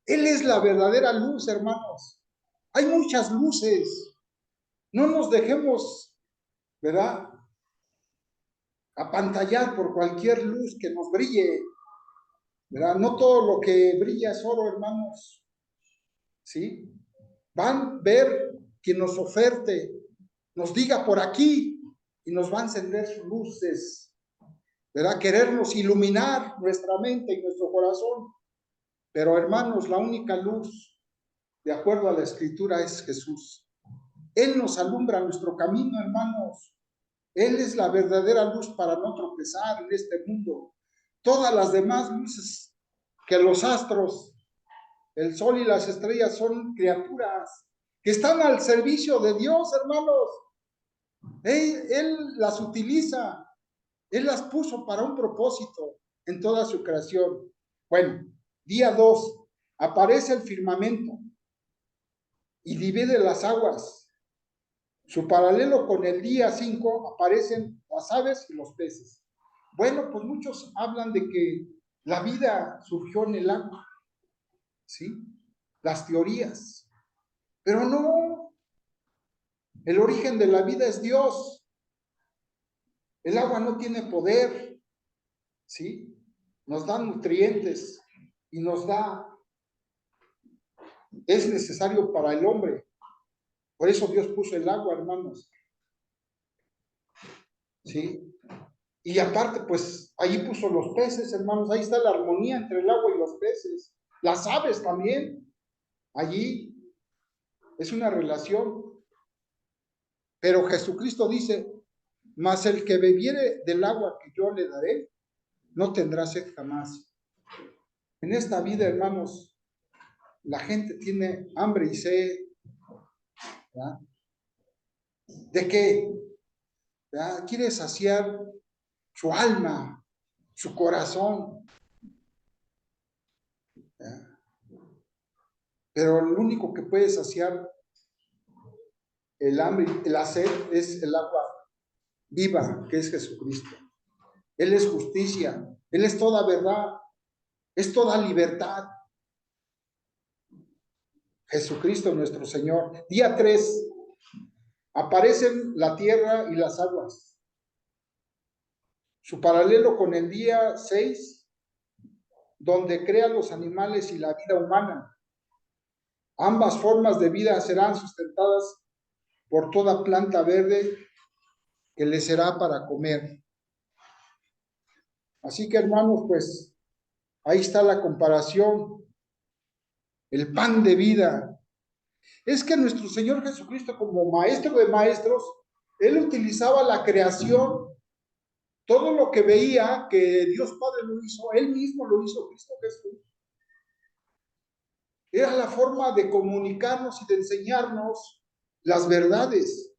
A: Él es la verdadera luz, hermanos. Hay muchas luces. No nos dejemos, ¿verdad?, apantallar por cualquier luz que nos brille, ¿verdad? No todo lo que brilla es oro, hermanos. ¿Sí? Van a ver quien nos oferte, nos diga por aquí, y nos va a encender sus luces, ¿verdad? Querernos iluminar nuestra mente y nuestro corazón. Pero, hermanos, la única luz, de acuerdo a la Escritura, es Jesús. Él nos alumbra nuestro camino, hermanos. Él es la verdadera luz para no tropezar en este mundo. Todas las demás luces, que los astros, el sol y las estrellas, son criaturas que están al servicio de Dios, hermanos. Él las utiliza. Él las puso para un propósito en toda su creación. Bueno, día 2, aparece el firmamento y divide las aguas. Su paralelo con el día 5 aparecen las aves y los peces. Bueno, pues muchos hablan de que la vida surgió en el agua, ¿sí? Las teorías. Pero no, el origen de la vida es Dios. El agua no tiene poder, ¿sí? Nos da nutrientes y es necesario para el hombre. Por eso Dios puso el agua, hermanos. ¿Sí? Y aparte, pues, allí puso los peces, hermanos. Ahí está la armonía entre el agua y los peces. Las aves también. Allí es una relación. Pero Jesucristo dice: mas el que bebiere del agua que yo le daré, no tendrá sed jamás. En esta vida, hermanos, la gente tiene hambre y sed, ¿verdad? ¿De qué? ¿Verdad? Quiere saciar su alma, su corazón, ¿verdad? Pero lo único que puede saciar el hambre y la sed es el agua viva, que es Jesucristo. Él es justicia, Él es toda verdad, es toda libertad. Jesucristo nuestro Señor. Día 3, aparecen la tierra y las aguas. Su paralelo con el día 6, donde crea los animales y la vida humana. Ambas formas de vida serán sustentadas por toda planta verde que le será para comer. Así que, hermanos, pues ahí está la comparación. El pan de vida. Es que nuestro Señor Jesucristo, como maestro de maestros, Él utilizaba la creación, todo lo que veía que Dios Padre lo hizo, Él mismo lo hizo, Cristo Jesús. Era la forma de comunicarnos y de enseñarnos las verdades.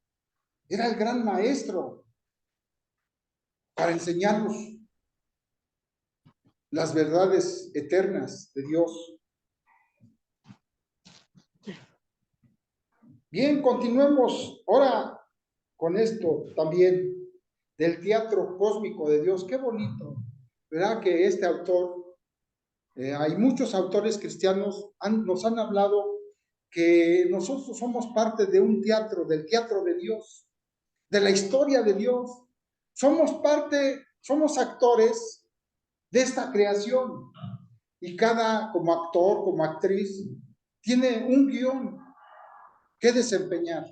A: Era el gran maestro para enseñarnos las verdades eternas de Dios. Bien, continuemos ahora con esto también del teatro cósmico de Dios. Qué bonito, ¿verdad? Que este autor, hay muchos autores cristianos nos han hablado que nosotros somos parte de un teatro, del teatro de Dios, de la historia de Dios. Somos parte, somos actores de esta creación. Y cada, como actor, como actriz, tiene un guión que desempeñar.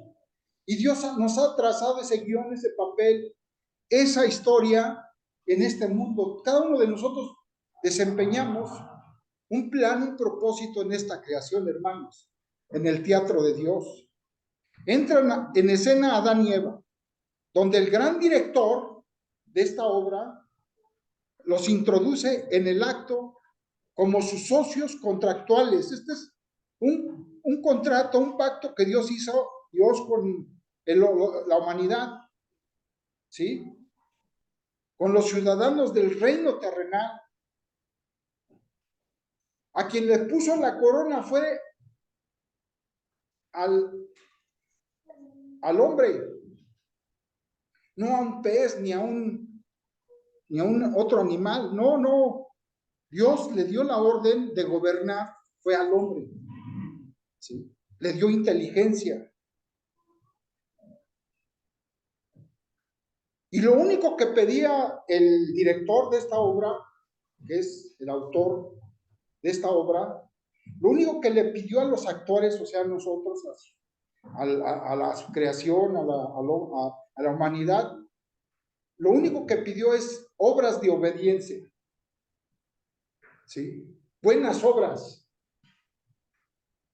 A: Y Dios nos ha trazado ese guión, ese papel, esa historia en este mundo. Cada uno de nosotros desempeñamos un plan, un propósito en esta creación, hermanos, en el teatro de Dios. Entran en escena Adán y Eva, donde el gran director de esta obra los introduce en el acto como sus socios contractuales. Este es un contrato, un pacto que Dios hizo, Dios con la humanidad, ¿sí? Con los ciudadanos del reino terrenal. A quien le puso la corona fue al hombre, no a un pez ni a un otro animal. No, no. Dios le dio la orden de gobernar, fue al hombre, ¿sí? Le dio inteligencia. Y lo único que pedía el director de esta obra, que es el autor de esta obra, lo único que le pidió a los actores, o sea, a nosotros, a la creación, a la humanidad, lo único que pidió es obras de obediencia, ¿sí? Buenas obras,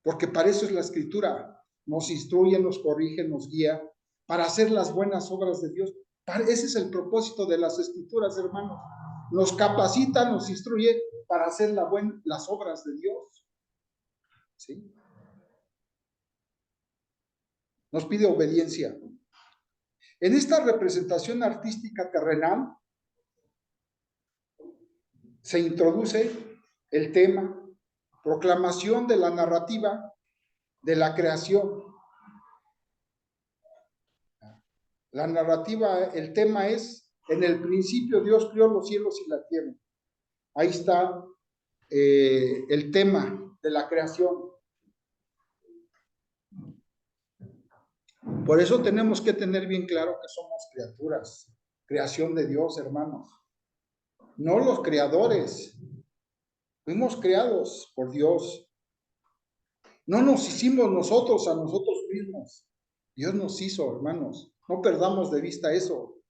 A: porque para eso es la Escritura. Nos instruye, nos corrige, nos guía para hacer las buenas obras de Dios. Ese es el propósito de las Escrituras, hermanos. Nos capacita, nos instruye para hacer las obras de Dios, ¿sí? Nos pide obediencia. En esta representación artística terrenal se introduce el tema, proclamación de la narrativa de la creación. La narrativa, el tema es, en el principio Dios creó los cielos y la tierra. Ahí está el tema de la creación. Por eso tenemos que tener bien claro que somos criaturas, creación de Dios, hermanos. No los creadores. Fuimos creados por Dios. No nos hicimos nosotros a nosotros mismos. Dios nos hizo, hermanos. No perdamos de vista eso.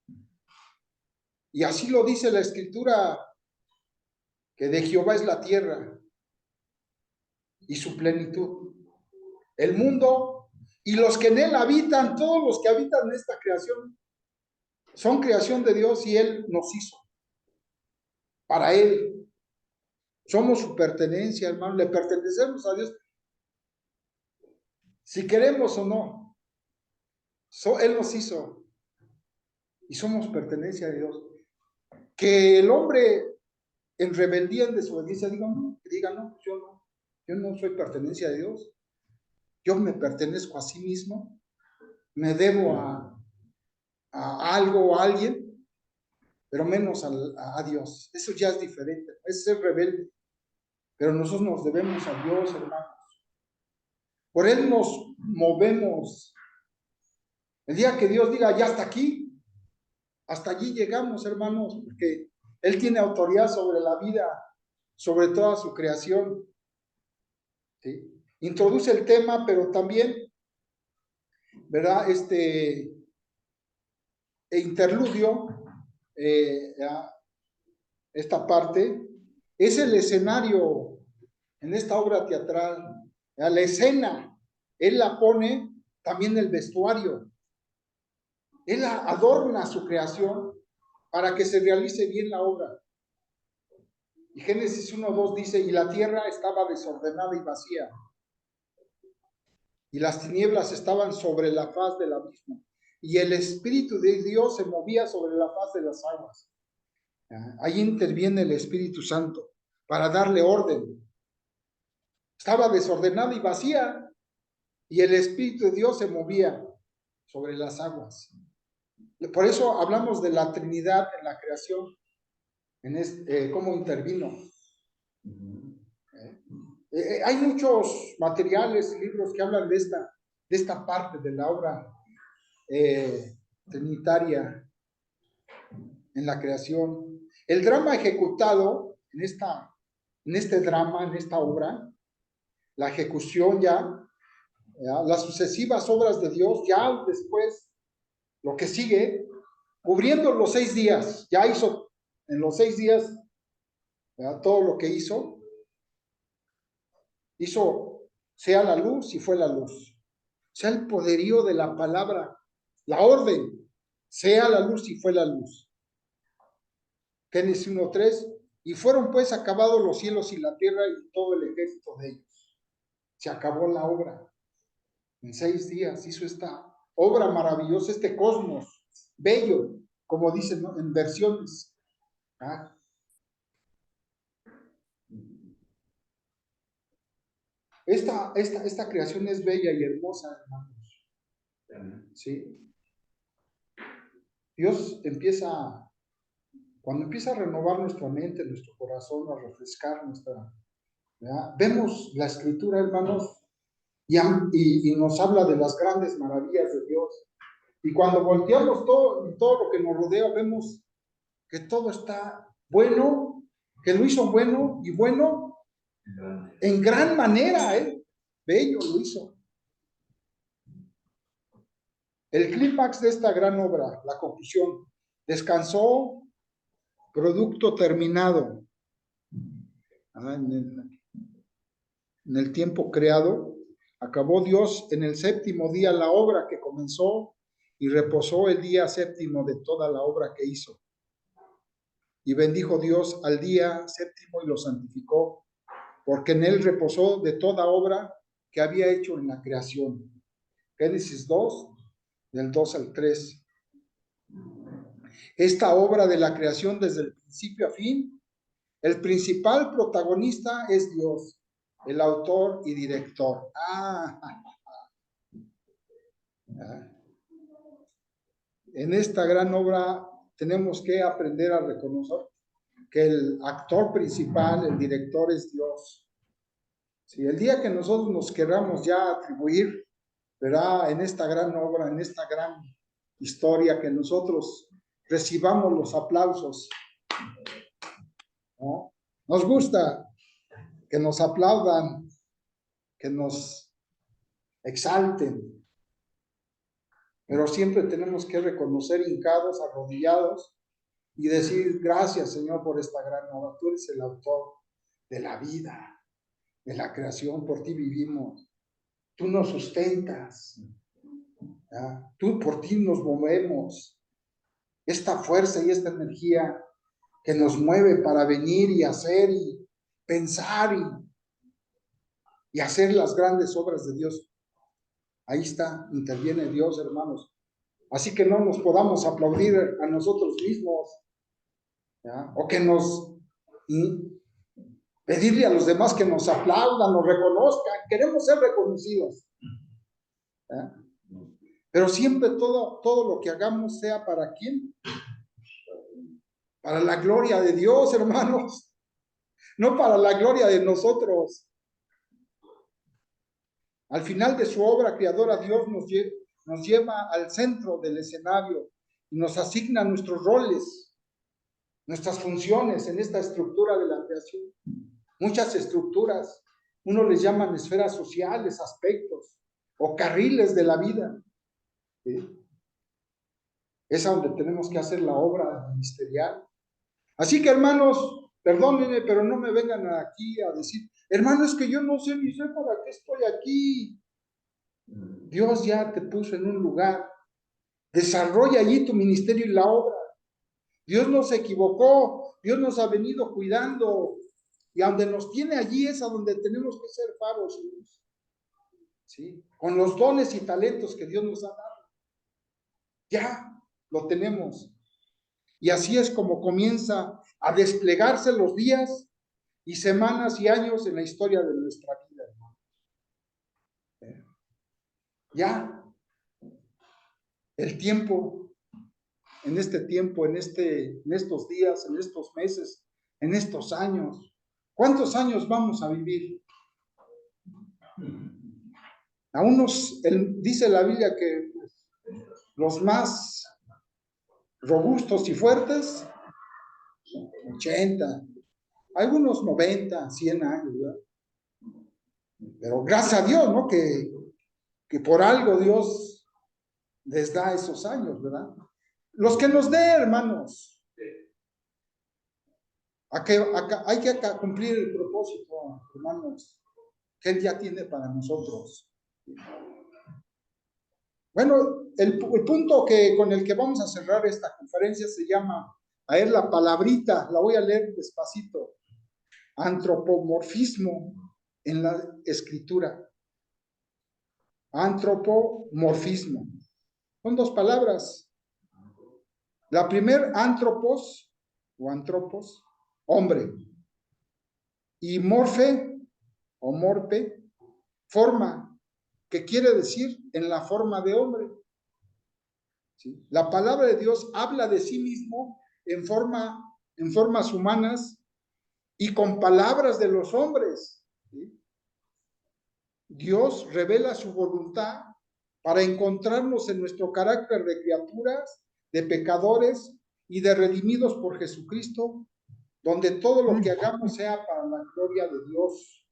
A: Y así lo dice la Escritura, que de Jehová es la tierra y su plenitud, el mundo y los que en él habitan. Todos los que habitan en esta creación son creación de Dios y Él nos hizo. Para Él. Somos su pertenencia, hermano. Le pertenecemos a Dios. Si queremos o no. Él nos hizo. Y somos pertenencia de Dios. Que el hombre en rebeldía, en desobediencia, diga no, pues yo no soy pertenencia de Dios. Yo me pertenezco a sí mismo. Me debo a algo o a alguien, pero menos a Dios. Eso ya es diferente. Es ser rebelde. Pero nosotros nos debemos a Dios, hermanos. Por Él nos movemos. El día que Dios diga, ya hasta aquí, hasta allí llegamos, hermanos, porque Él tiene autoridad sobre la vida, sobre toda su creación. ¿Sí? Introduce el tema, pero también, ¿verdad? Interludio, esta parte, es el escenario en esta obra teatral, la escena, Él la pone, también el vestuario, Él adorna su creación para que se realice bien la obra. Y Génesis 1:2 dice, y la tierra estaba desordenada y vacía, y las tinieblas estaban sobre la faz del abismo, y el Espíritu de Dios se movía sobre la faz de las aguas. Ahí interviene el Espíritu Santo para darle orden. Estaba desordenada y vacía, y el Espíritu de Dios se movía sobre las aguas. Por eso hablamos de la Trinidad en la creación, cómo intervino. Hay muchos materiales, libros que hablan de esta parte de la obra trinitaria en la creación. El drama ejecutado en este drama, en esta obra, la ejecución ya, las sucesivas obras de Dios, ya después, lo que sigue, cubriendo los 6 días, ya hizo en los 6 días, todo lo que hizo, sea la luz y fue la luz, sea el poderío de la palabra, la orden, sea la luz y fue la luz. Génesis 1:3, y fueron pues acabados los cielos y la tierra y todo el ejército de ellos. Se acabó la obra. En 6 días hizo esta obra maravillosa, este cosmos, bello, como dicen, ¿no?, en versiones. Esta creación es bella y hermosa, hermanos. ¿Sí? Dios cuando empieza a renovar nuestra mente, nuestro corazón, a refrescar ¿verdad? Vemos la Escritura, hermanos, y nos habla de las grandes maravillas de Dios. Y cuando volteamos todo lo que nos rodea, vemos que todo está bueno, que lo hizo bueno y bueno en gran manera, bello lo hizo. El clímax de esta gran obra, la conclusión, descansó, producto terminado. En el tiempo creado, acabó Dios en el 7º día la obra que comenzó y reposó el día 7º de toda la obra que hizo. Y bendijo Dios al día 7º y lo santificó, porque en él reposó de toda obra que había hecho en la creación. Génesis 2, del 2 al 3. Esta obra de la creación desde el principio a fin, el principal protagonista es Dios, el autor y director. En esta gran obra tenemos que aprender a reconocer que el actor principal, el director es Dios. Si el día que nosotros nos queramos ya atribuir, ¿verdad?, en esta gran obra, en esta gran historia, que nosotros recibamos los aplausos, ¿no? Nos gusta que nos aplaudan, que nos exalten, pero siempre tenemos que reconocer hincados, arrodillados y decir, gracias, Señor, por esta gran obra. Tú eres el autor de la vida, de la creación, por ti vivimos. Tú nos sustentas, tú por ti nos movemos. Esta fuerza y esta energía que nos mueve para venir y hacer y pensar y hacer las grandes obras de Dios. Ahí está, interviene Dios, hermanos. Así que no nos podamos aplaudir a nosotros mismos, o que pedirle a los demás que nos aplaudan, nos reconozcan. Queremos ser reconocidos. Pero siempre todo lo que hagamos sea para ¿quién? Para la gloria de Dios, hermanos. No para la gloria de nosotros. Al final de su obra creadora, Dios nos lleva al centro del escenario y nos asigna nuestros roles, nuestras funciones en esta estructura de la creación. Muchas estructuras, uno les llaman esferas sociales, aspectos o carriles de la vida. ¿Sí? Es a donde tenemos que hacer la obra ministerial. Así que, hermanos, perdónenme, pero no me vengan aquí a decir, hermano, es que yo no sé ni sé para qué estoy aquí. Dios ya te puso en un lugar. Desarrolla allí tu ministerio y la obra. Dios no se equivocó, Dios nos ha venido cuidando. Y a donde nos tiene allí es a donde tenemos que ser faros y luz. ¿Sí? Con los dones y talentos que Dios nos ha dado. Ya lo tenemos. Y así es como comienza a desplegarse los días y semanas y años en la historia de nuestra vida, hermano. Ya, el tiempo, en este tiempo, en estos días, en estos meses, en estos años. ¿Cuántos años vamos a vivir? A unos, dice la Biblia que los más robustos y fuertes, 80, algunos 90, 100 años, ¿verdad? Pero gracias a Dios, ¿no? Que por algo Dios les da esos años, ¿verdad? Los que nos dé, hermanos. Hay que cumplir el propósito, hermanos, que Él ya tiene para nosotros. Bueno, el punto con el que vamos a cerrar esta conferencia se llama, a ver la palabrita, la voy a leer despacito, antropomorfismo en la escritura. Antropomorfismo. Son dos palabras. La primera, antropos o antropos, hombre. Y morfe o morpe, forma, que quiere decir en la forma de hombre. ¿Sí? La palabra de Dios habla de sí mismo en formas humanas y con palabras de los hombres. ¿Sí? Dios revela su voluntad para encontrarnos en nuestro carácter de criaturas, de pecadores y de redimidos por Jesucristo, donde todo lo que hagamos sea para la gloria de Dios.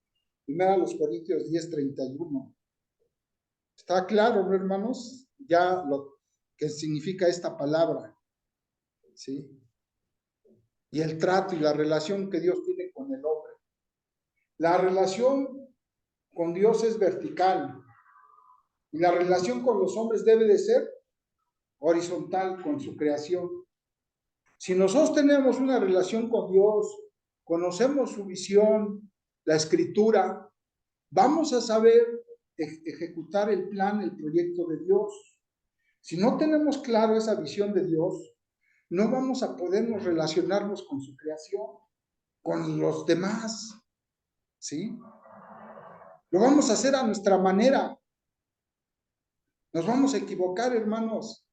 A: Primera los Corintios 10:31. ¿Está claro, ¿no, hermanos? Ya lo que significa esta palabra. ¿Sí? Y el trato y la relación que Dios tiene con el hombre. La relación con Dios es vertical. Y la relación con los hombres debe de ser horizontal con su creación. Si nosotros tenemos una relación con Dios, conocemos su visión, la escritura, vamos a saber ejecutar el plan, el proyecto de Dios. Si no tenemos claro esa visión de Dios, no vamos a podernos relacionarnos con su creación, con los demás, ¿sí? Lo vamos a hacer a nuestra manera. Nos vamos a equivocar, hermanos.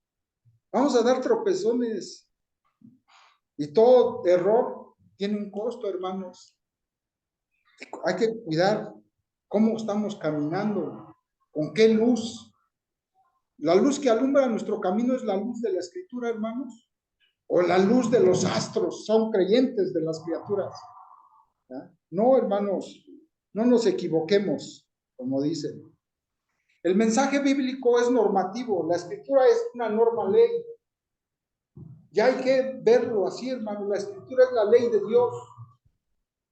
A: Vamos a dar tropezones. Y todo error tiene un costo, hermanos. Hay que cuidar cómo estamos caminando, con qué luz. La luz que alumbra nuestro camino es la luz de la escritura, hermanos, o la luz de los astros, son creyentes de las criaturas. ¿Ya? No, hermanos, no nos equivoquemos, como dicen. El mensaje bíblico es normativo, la escritura es una norma ley. Ya hay que verlo así, hermano, la escritura es la ley de Dios.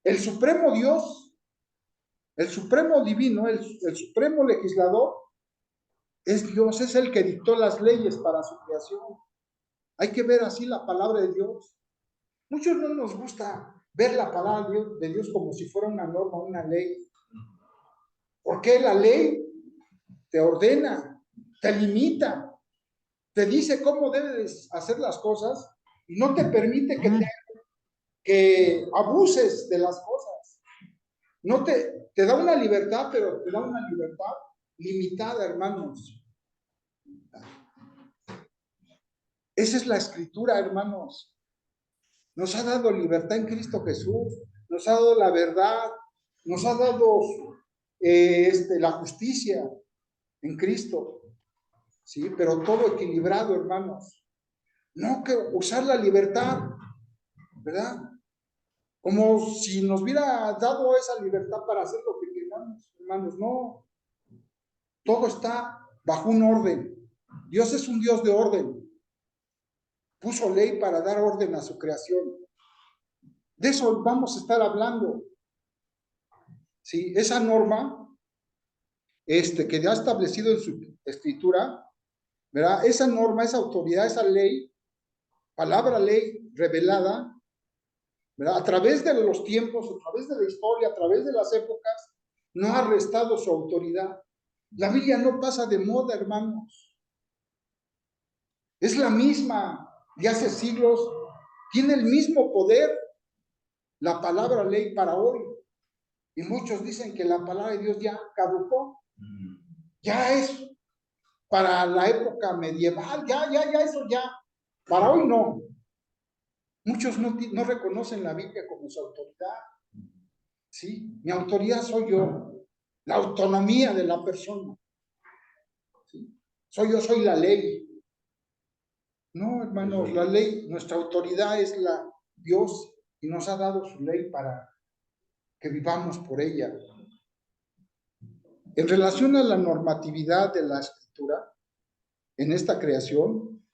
A: El supremo Dios, el supremo divino, el supremo legislador, es Dios, es el que dictó las leyes para su creación. Hay que ver así la palabra de Dios. Muchos no nos gusta ver la palabra de Dios como si fuera una norma, una ley. Porque la ley te ordena, te limita, te dice cómo debes hacer las cosas y no te permite que abuses de las cosas. No te da una libertad, pero te da una libertad limitada, hermanos. Esa es la escritura, hermanos. Nos ha dado libertad en Cristo Jesús, nos ha dado la verdad, nos ha dado la justicia en Cristo, ¿sí? Pero todo equilibrado, hermanos. No que usar la libertad, ¿verdad? Como si nos hubiera dado esa libertad para hacer lo que queramos, hermanos. No, todo está bajo un orden. Dios es un Dios de orden. Puso ley para dar orden a su creación. De eso vamos a estar hablando. ¿Sí? Esa norma, que ya ha establecido en su escritura, ¿verdad? Esa norma, esa autoridad, esa ley, palabra ley revelada, ¿verdad? A través de los tiempos, a través de la historia, a través de las épocas, no ha restado su autoridad. La Biblia no pasa de moda, hermanos. Es la misma de hace siglos. Tiene el mismo poder la palabra ley para hoy. Y muchos dicen que la palabra de Dios ya caducó. Ya es para la época medieval. Ya, eso ya. Para hoy no. Muchos no reconocen la Biblia como su autoridad. ¿Sí? Mi autoridad soy yo. La autonomía de la persona. ¿Sí? Soy la ley. No, hermanos, la ley, nuestra autoridad es la Dios y nos ha dado su ley para que vivamos por ella. En relación a la normatividad de la escritura en esta creación,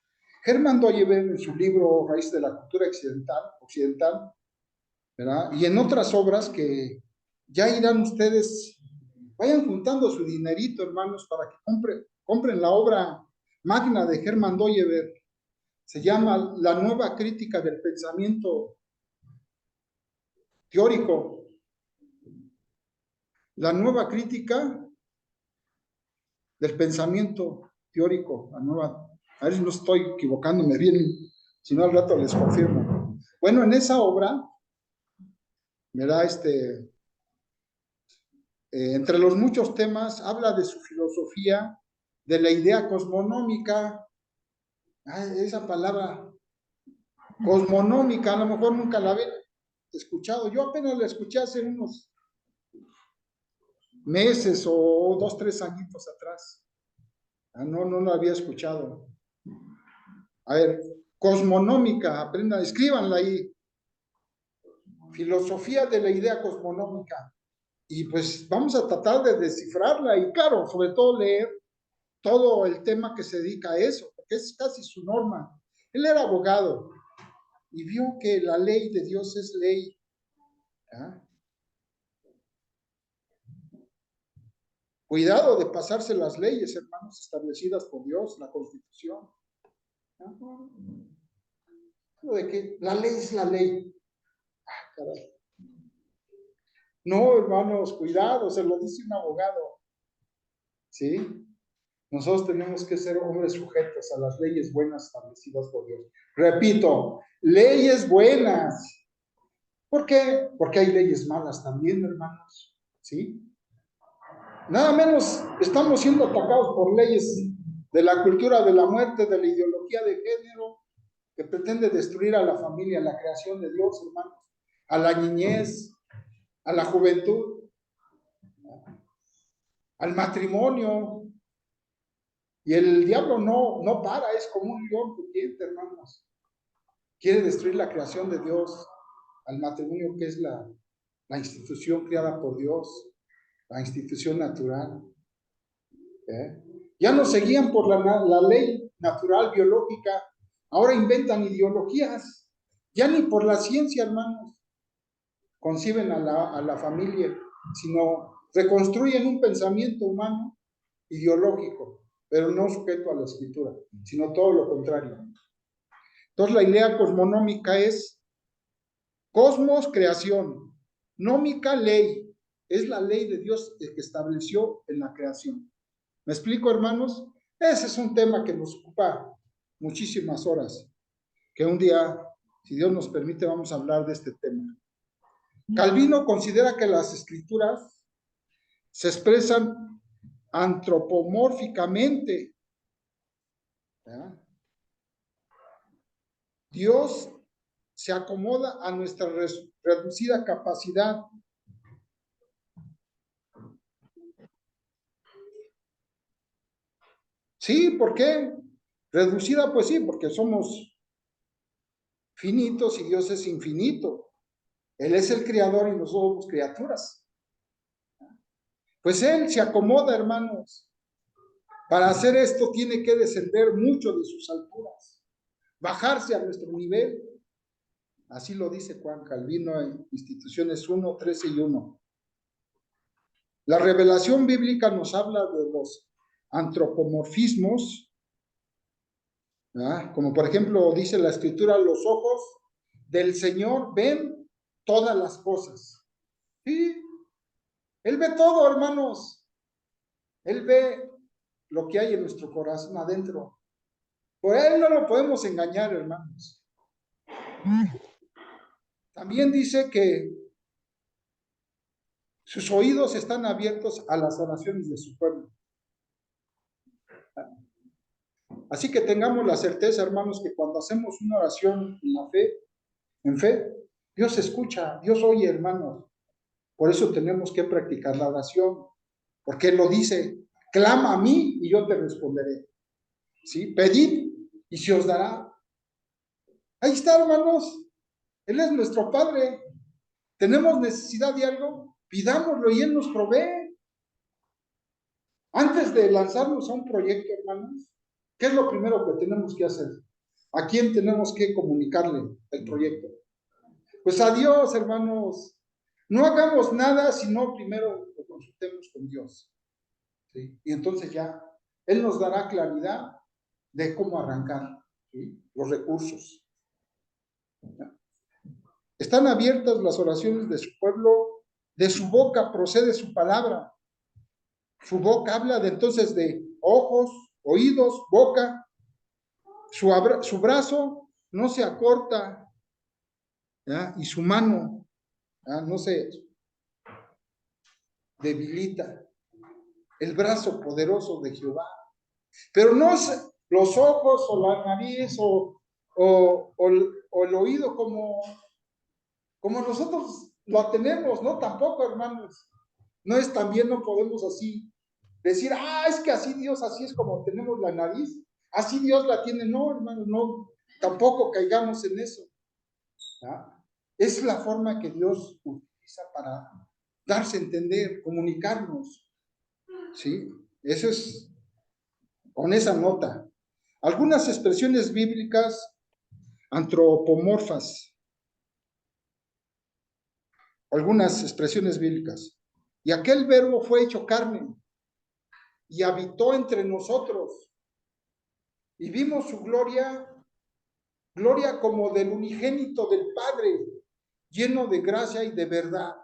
A: Hermann Doyever en su libro Raíz de la Cultura Occidental, ¿verdad? Y en otras obras que ya irán ustedes, vayan juntando su dinerito, hermanos, para que compren la obra magna de Hermann Doyever. Se llama La nueva crítica del pensamiento teórico. La nueva crítica del pensamiento teórico. A ver si no estoy equivocándome bien, si no al rato les confirmo. Bueno, en esa obra, ¿verdad? Entre los muchos temas, habla de su filosofía, de la idea cosmonómica. Esa palabra cosmonómica, a lo mejor nunca la había escuchado. Yo apenas la escuché hace unos meses o 2, 3 añitos atrás. No la había escuchado. A ver, cosmonómica, aprendan, escríbanla ahí. Filosofía de la idea cosmonómica. Y pues vamos a tratar de descifrarla y claro, sobre todo leer todo el tema que se dedica a eso, porque es casi su norma. Él era abogado y vio que la ley de Dios es ley. ¿Ah? Cuidado de pasarse las leyes, hermanos, establecidas por Dios, la Constitución. De que la ley es la ley. Caray. No, hermanos, cuidado, se lo dice un abogado. ¿Sí? Nosotros tenemos que ser hombres sujetos a las leyes buenas establecidas por Dios. Repito, leyes buenas. ¿Por qué? Porque hay leyes malas también, hermanos. ¿Sí? Nada menos estamos siendo atacados por leyes de la cultura de la muerte, de la ideología de género, que pretende destruir a la familia, a la creación de Dios, hermanos, a la niñez, a la juventud, al matrimonio. Y el diablo no para, es como un león rugiente, hermanos. Quiere destruir la creación de Dios, al matrimonio que es la institución creada por Dios, la institución natural. Ya no seguían por la ley natural, biológica, ahora inventan ideologías, ya ni por la ciencia, hermanos, conciben a la familia, sino reconstruyen un pensamiento humano ideológico, pero no sujeto a la escritura, sino todo lo contrario. Entonces la idea cosmonómica es cosmos, creación, nómica, ley, es la ley de Dios que estableció en la creación. ¿Me explico, hermanos? Ese es un tema que nos ocupa muchísimas horas, que un día, si Dios nos permite, vamos a hablar de este tema. Calvino considera que las escrituras se expresan antropomórficamente. ¿Verdad? Dios se acomoda a nuestra reducida capacidad. Sí, ¿por qué? Reducida, pues sí, porque somos finitos y Dios es infinito. Él es el creador y nosotros somos criaturas. Pues Él se acomoda, hermanos. Para hacer esto tiene que descender mucho de sus alturas, bajarse a nuestro nivel. Así lo dice Juan Calvino en Instituciones 1, 13 y 1. La revelación bíblica nos habla de los antropomorfismos, ¿verdad? Como por ejemplo dice la Escritura, los ojos del Señor ven todas las cosas. Sí, Él ve todo, hermanos. Él ve lo que hay en nuestro corazón adentro. Por Él no lo podemos engañar, hermanos. También dice que sus oídos están abiertos a las oraciones de su pueblo. Así que tengamos la certeza, hermanos, que cuando hacemos una oración en fe, Dios escucha, Dios oye, hermanos. Por eso tenemos que practicar la oración, porque Él lo dice, clama a mí y yo te responderé. ¿Sí? Pedid y se os dará. Ahí está, hermanos. Él es nuestro Padre. ¿Tenemos necesidad de algo? Pidámoslo y Él nos provee. Antes de lanzarnos a un proyecto, hermanos, ¿qué es lo primero que tenemos que hacer? ¿A quién tenemos que comunicarle el proyecto? Pues a Dios, hermanos. No hagamos nada si no primero lo consultemos con Dios. ¿Sí? Y entonces ya Él nos dará claridad de cómo arrancar, ¿sí? Los recursos. Están abiertas las oraciones de su pueblo, de su boca procede su palabra. Su boca habla de entonces de ojos, oídos, boca. Su brazo no se acorta, ¿ya? Y su mano, ¿ya? No se debilita. El brazo poderoso de Jehová. Pero no es los ojos o la nariz o el oído como nosotros lo tenemos, ¿no? Tampoco, hermanos. No es también, no podemos así decir, es que así Dios, así es como tenemos la nariz, así Dios la tiene. No, hermanos, no, tampoco caigamos en eso. ¿Ya? Es la forma que Dios utiliza para darse a entender, comunicarnos. ¿Sí? Eso es con esa nota. Algunas expresiones bíblicas antropomorfas. Algunas expresiones bíblicas. Y aquel verbo fue hecho carne y habitó entre nosotros. Y vimos su gloria, gloria como del unigénito del Padre, lleno de gracia y de verdad.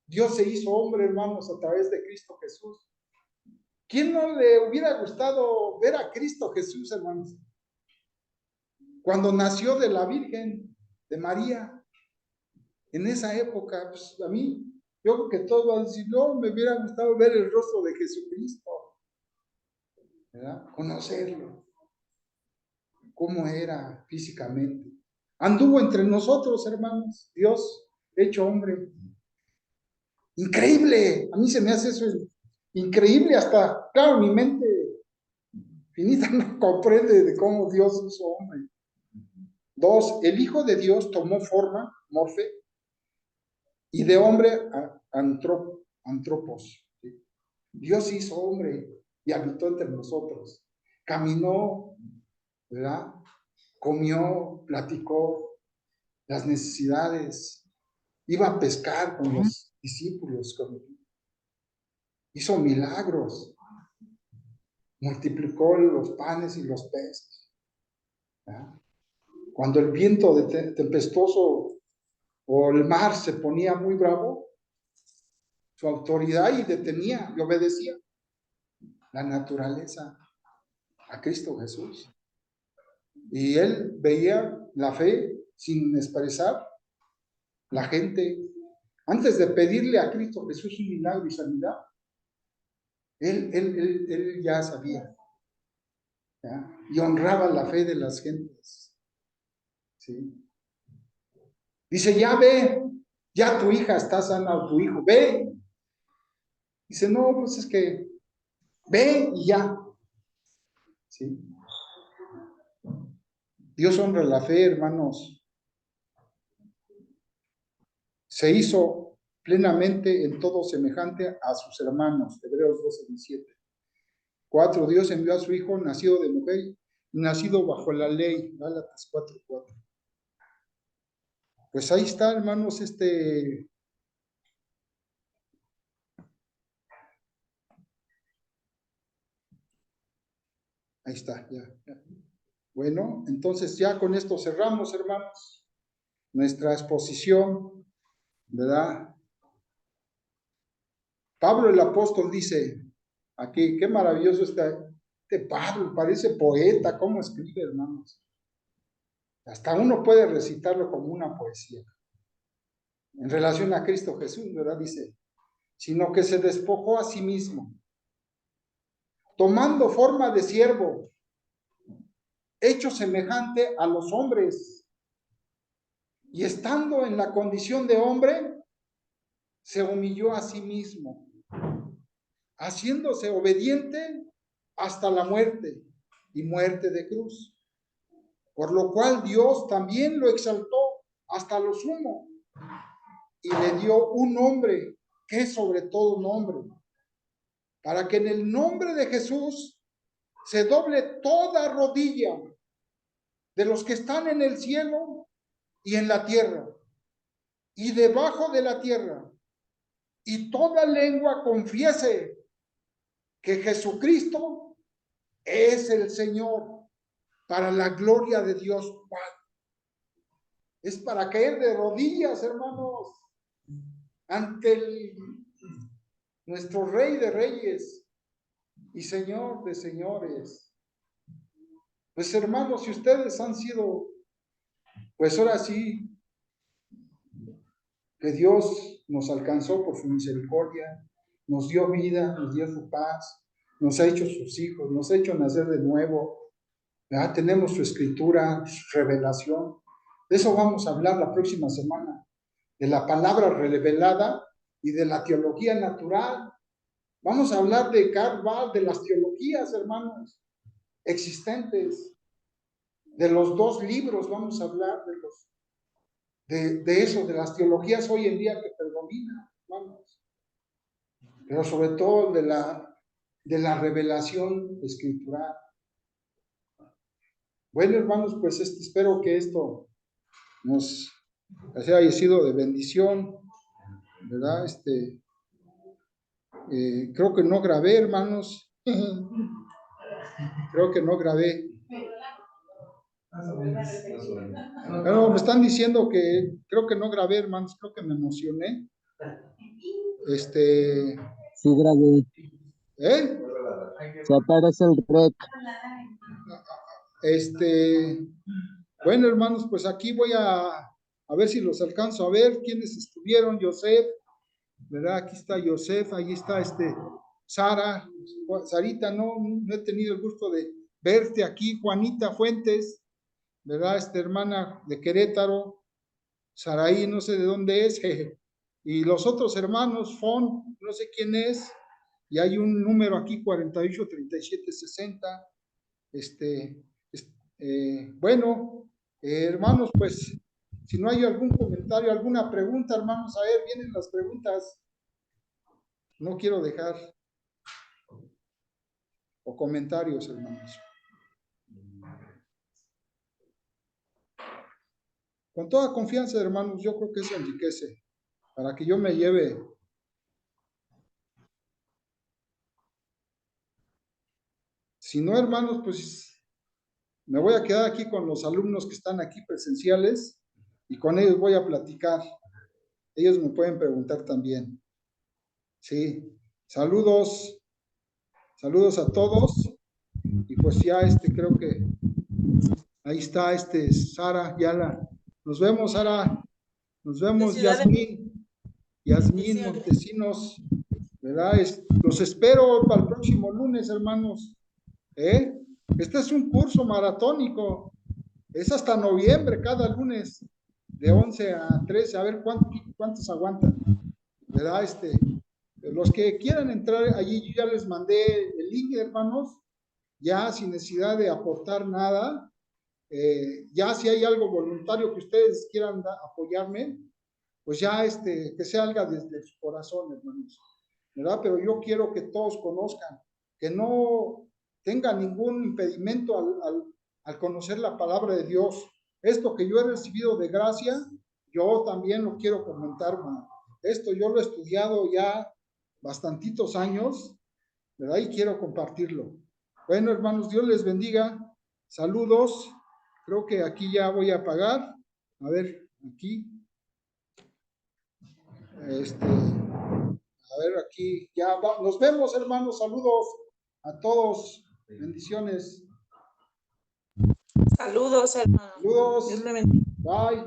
A: Dios se hizo hombre, hermanos, a través de Cristo Jesús. ¿Quién no le hubiera gustado ver a Cristo Jesús, hermanos? Cuando nació de la Virgen, de María, en esa época, pues a mí, yo creo que todos van a decir, no, me hubiera gustado ver el rostro de Jesucristo, ¿verdad? Conocerlo, cómo era físicamente. Anduvo entre nosotros, hermanos, Dios hecho hombre. Increíble, a mí se me hace eso increíble, hasta, claro, mi mente finita no comprende de cómo Dios hizo hombre. 2, el Hijo de Dios tomó forma, morfe, y de hombre antropos. ¿Sí? Dios hizo hombre y habitó entre nosotros. Caminó, ¿verdad? Comió, platicó las necesidades, iba a pescar con los discípulos, hizo milagros, multiplicó los panes y los peces. ¿Verdad? Cuando el viento tempestuoso o el mar se ponía muy bravo, su autoridad y detenía y obedecía la naturaleza a Cristo Jesús. Y él veía la fe sin expresar. La gente, antes de pedirle a Cristo Jesús un milagro y sanidad, él ya sabía, ¿ya? Y honraba la fe de las gentes. ¿Sí? Dice, ya ve, ya tu hija está sana o tu hijo, ve. Dice, no, pues es que ve y ya. ¿sí? Dios honra la fe, hermanos. Se hizo plenamente en todo semejante a sus hermanos. Hebreos 12:17. 4. Dios envió a su Hijo, nacido de mujer, nacido bajo la ley. Gálatas 4:4. Pues ahí está, hermanos, ahí está, ya. Bueno, entonces ya con esto cerramos, hermanos, nuestra exposición, ¿verdad? Pablo el apóstol dice aquí, qué maravilloso está Pablo, parece poeta, cómo escribe, hermanos. Hasta uno puede recitarlo como una poesía. En relación a Cristo Jesús, ¿verdad? Dice, sino que se despojó a sí mismo, tomando forma de siervo, hecho semejante a los hombres, y estando en la condición de hombre, se humilló a sí mismo, haciéndose obediente hasta la muerte, y muerte de cruz. Por lo cual Dios también lo exaltó hasta lo sumo, y le dio un nombre que es sobre todo nombre, para que en el nombre de Jesús se doble toda rodilla de los que están en el cielo y en la tierra y debajo de la tierra, y toda lengua confiese que Jesucristo es el Señor, para la gloria de Dios Padre. Es para caer de rodillas, hermanos, ante nuestro Rey de Reyes y Señor de Señores. Pues hermanos, si ustedes han sido, pues ahora sí, que Dios nos alcanzó por su misericordia, nos dio vida, nos dio su paz, nos ha hecho sus hijos, nos ha hecho nacer de nuevo, ¿verdad? Tenemos su escritura, su revelación. De eso vamos a hablar la próxima semana, de la palabra revelada y de la teología natural. Vamos a hablar de Karl Barth, de las teologías, hermanos, existentes. De los dos libros vamos a hablar de eso, de las teologías hoy en día que predominan, hermanos. Pero sobre todo de la revelación escritural. Bueno, hermanos, pues espero que esto nos haya sido de bendición, ¿verdad? Creo que no grabé, hermanos. Creo que no grabé. Bueno, me están diciendo que creo que no grabé, hermanos. Creo que me emocioné.
C: Sí, grabé.
A: ¿Eh?
C: Se aparece el rec.
A: Bueno, hermanos, pues aquí voy a ver si los alcanzo a ver quiénes estuvieron. Joseph, ¿verdad? Aquí está Joseph, ahí está Sara, Sarita, no he tenido el gusto de verte aquí. Juanita Fuentes, ¿verdad? Hermana de Querétaro. Saraí, no sé de dónde es. Y los otros hermanos, Fon, no sé quién es. Y hay un número aquí, 483760. Bueno, hermanos, pues, si no hay algún comentario, alguna pregunta, hermanos, a ver, vienen las preguntas. No quiero dejar. O comentarios, hermanos. Con toda confianza, hermanos, yo creo que eso enriquece, para que yo me lleve. Si no, hermanos, pues me voy a quedar aquí con los alumnos que están aquí presenciales y con ellos voy a platicar. Ellos me pueden preguntar también. Sí, saludos a todos. Y pues ya creo que ahí está Sara, nos vemos, Sara. Nos vemos, Yasmín Montesinos, ¿verdad? Los espero para el próximo lunes, hermanos. Este es un curso maratónico. Es hasta noviembre, cada lunes, de 11 a 13, a ver cuántos aguantan, ¿verdad? Los que quieran entrar allí, yo ya les mandé el link, hermanos, ya sin necesidad de aportar nada. Ya si hay algo voluntario que ustedes quieran apoyarme, pues ya que salga desde su corazón, hermanos, ¿verdad? Pero yo quiero que todos conozcan, que no tenga ningún impedimento al conocer la palabra de Dios. Esto que yo he recibido de gracia, yo también lo quiero comentar, hermano. Esto yo lo he estudiado ya bastantitos años, ¿verdad? Y quiero compartirlo. Bueno, hermanos, Dios les bendiga. Saludos. Creo que aquí ya voy a apagar. A ver, aquí. A ver, aquí ya va. Nos vemos, hermanos. Saludos a todos. Bendiciones.
D: Saludos, hermano.
A: Saludos.
D: Dios le bendiga.
A: Bye.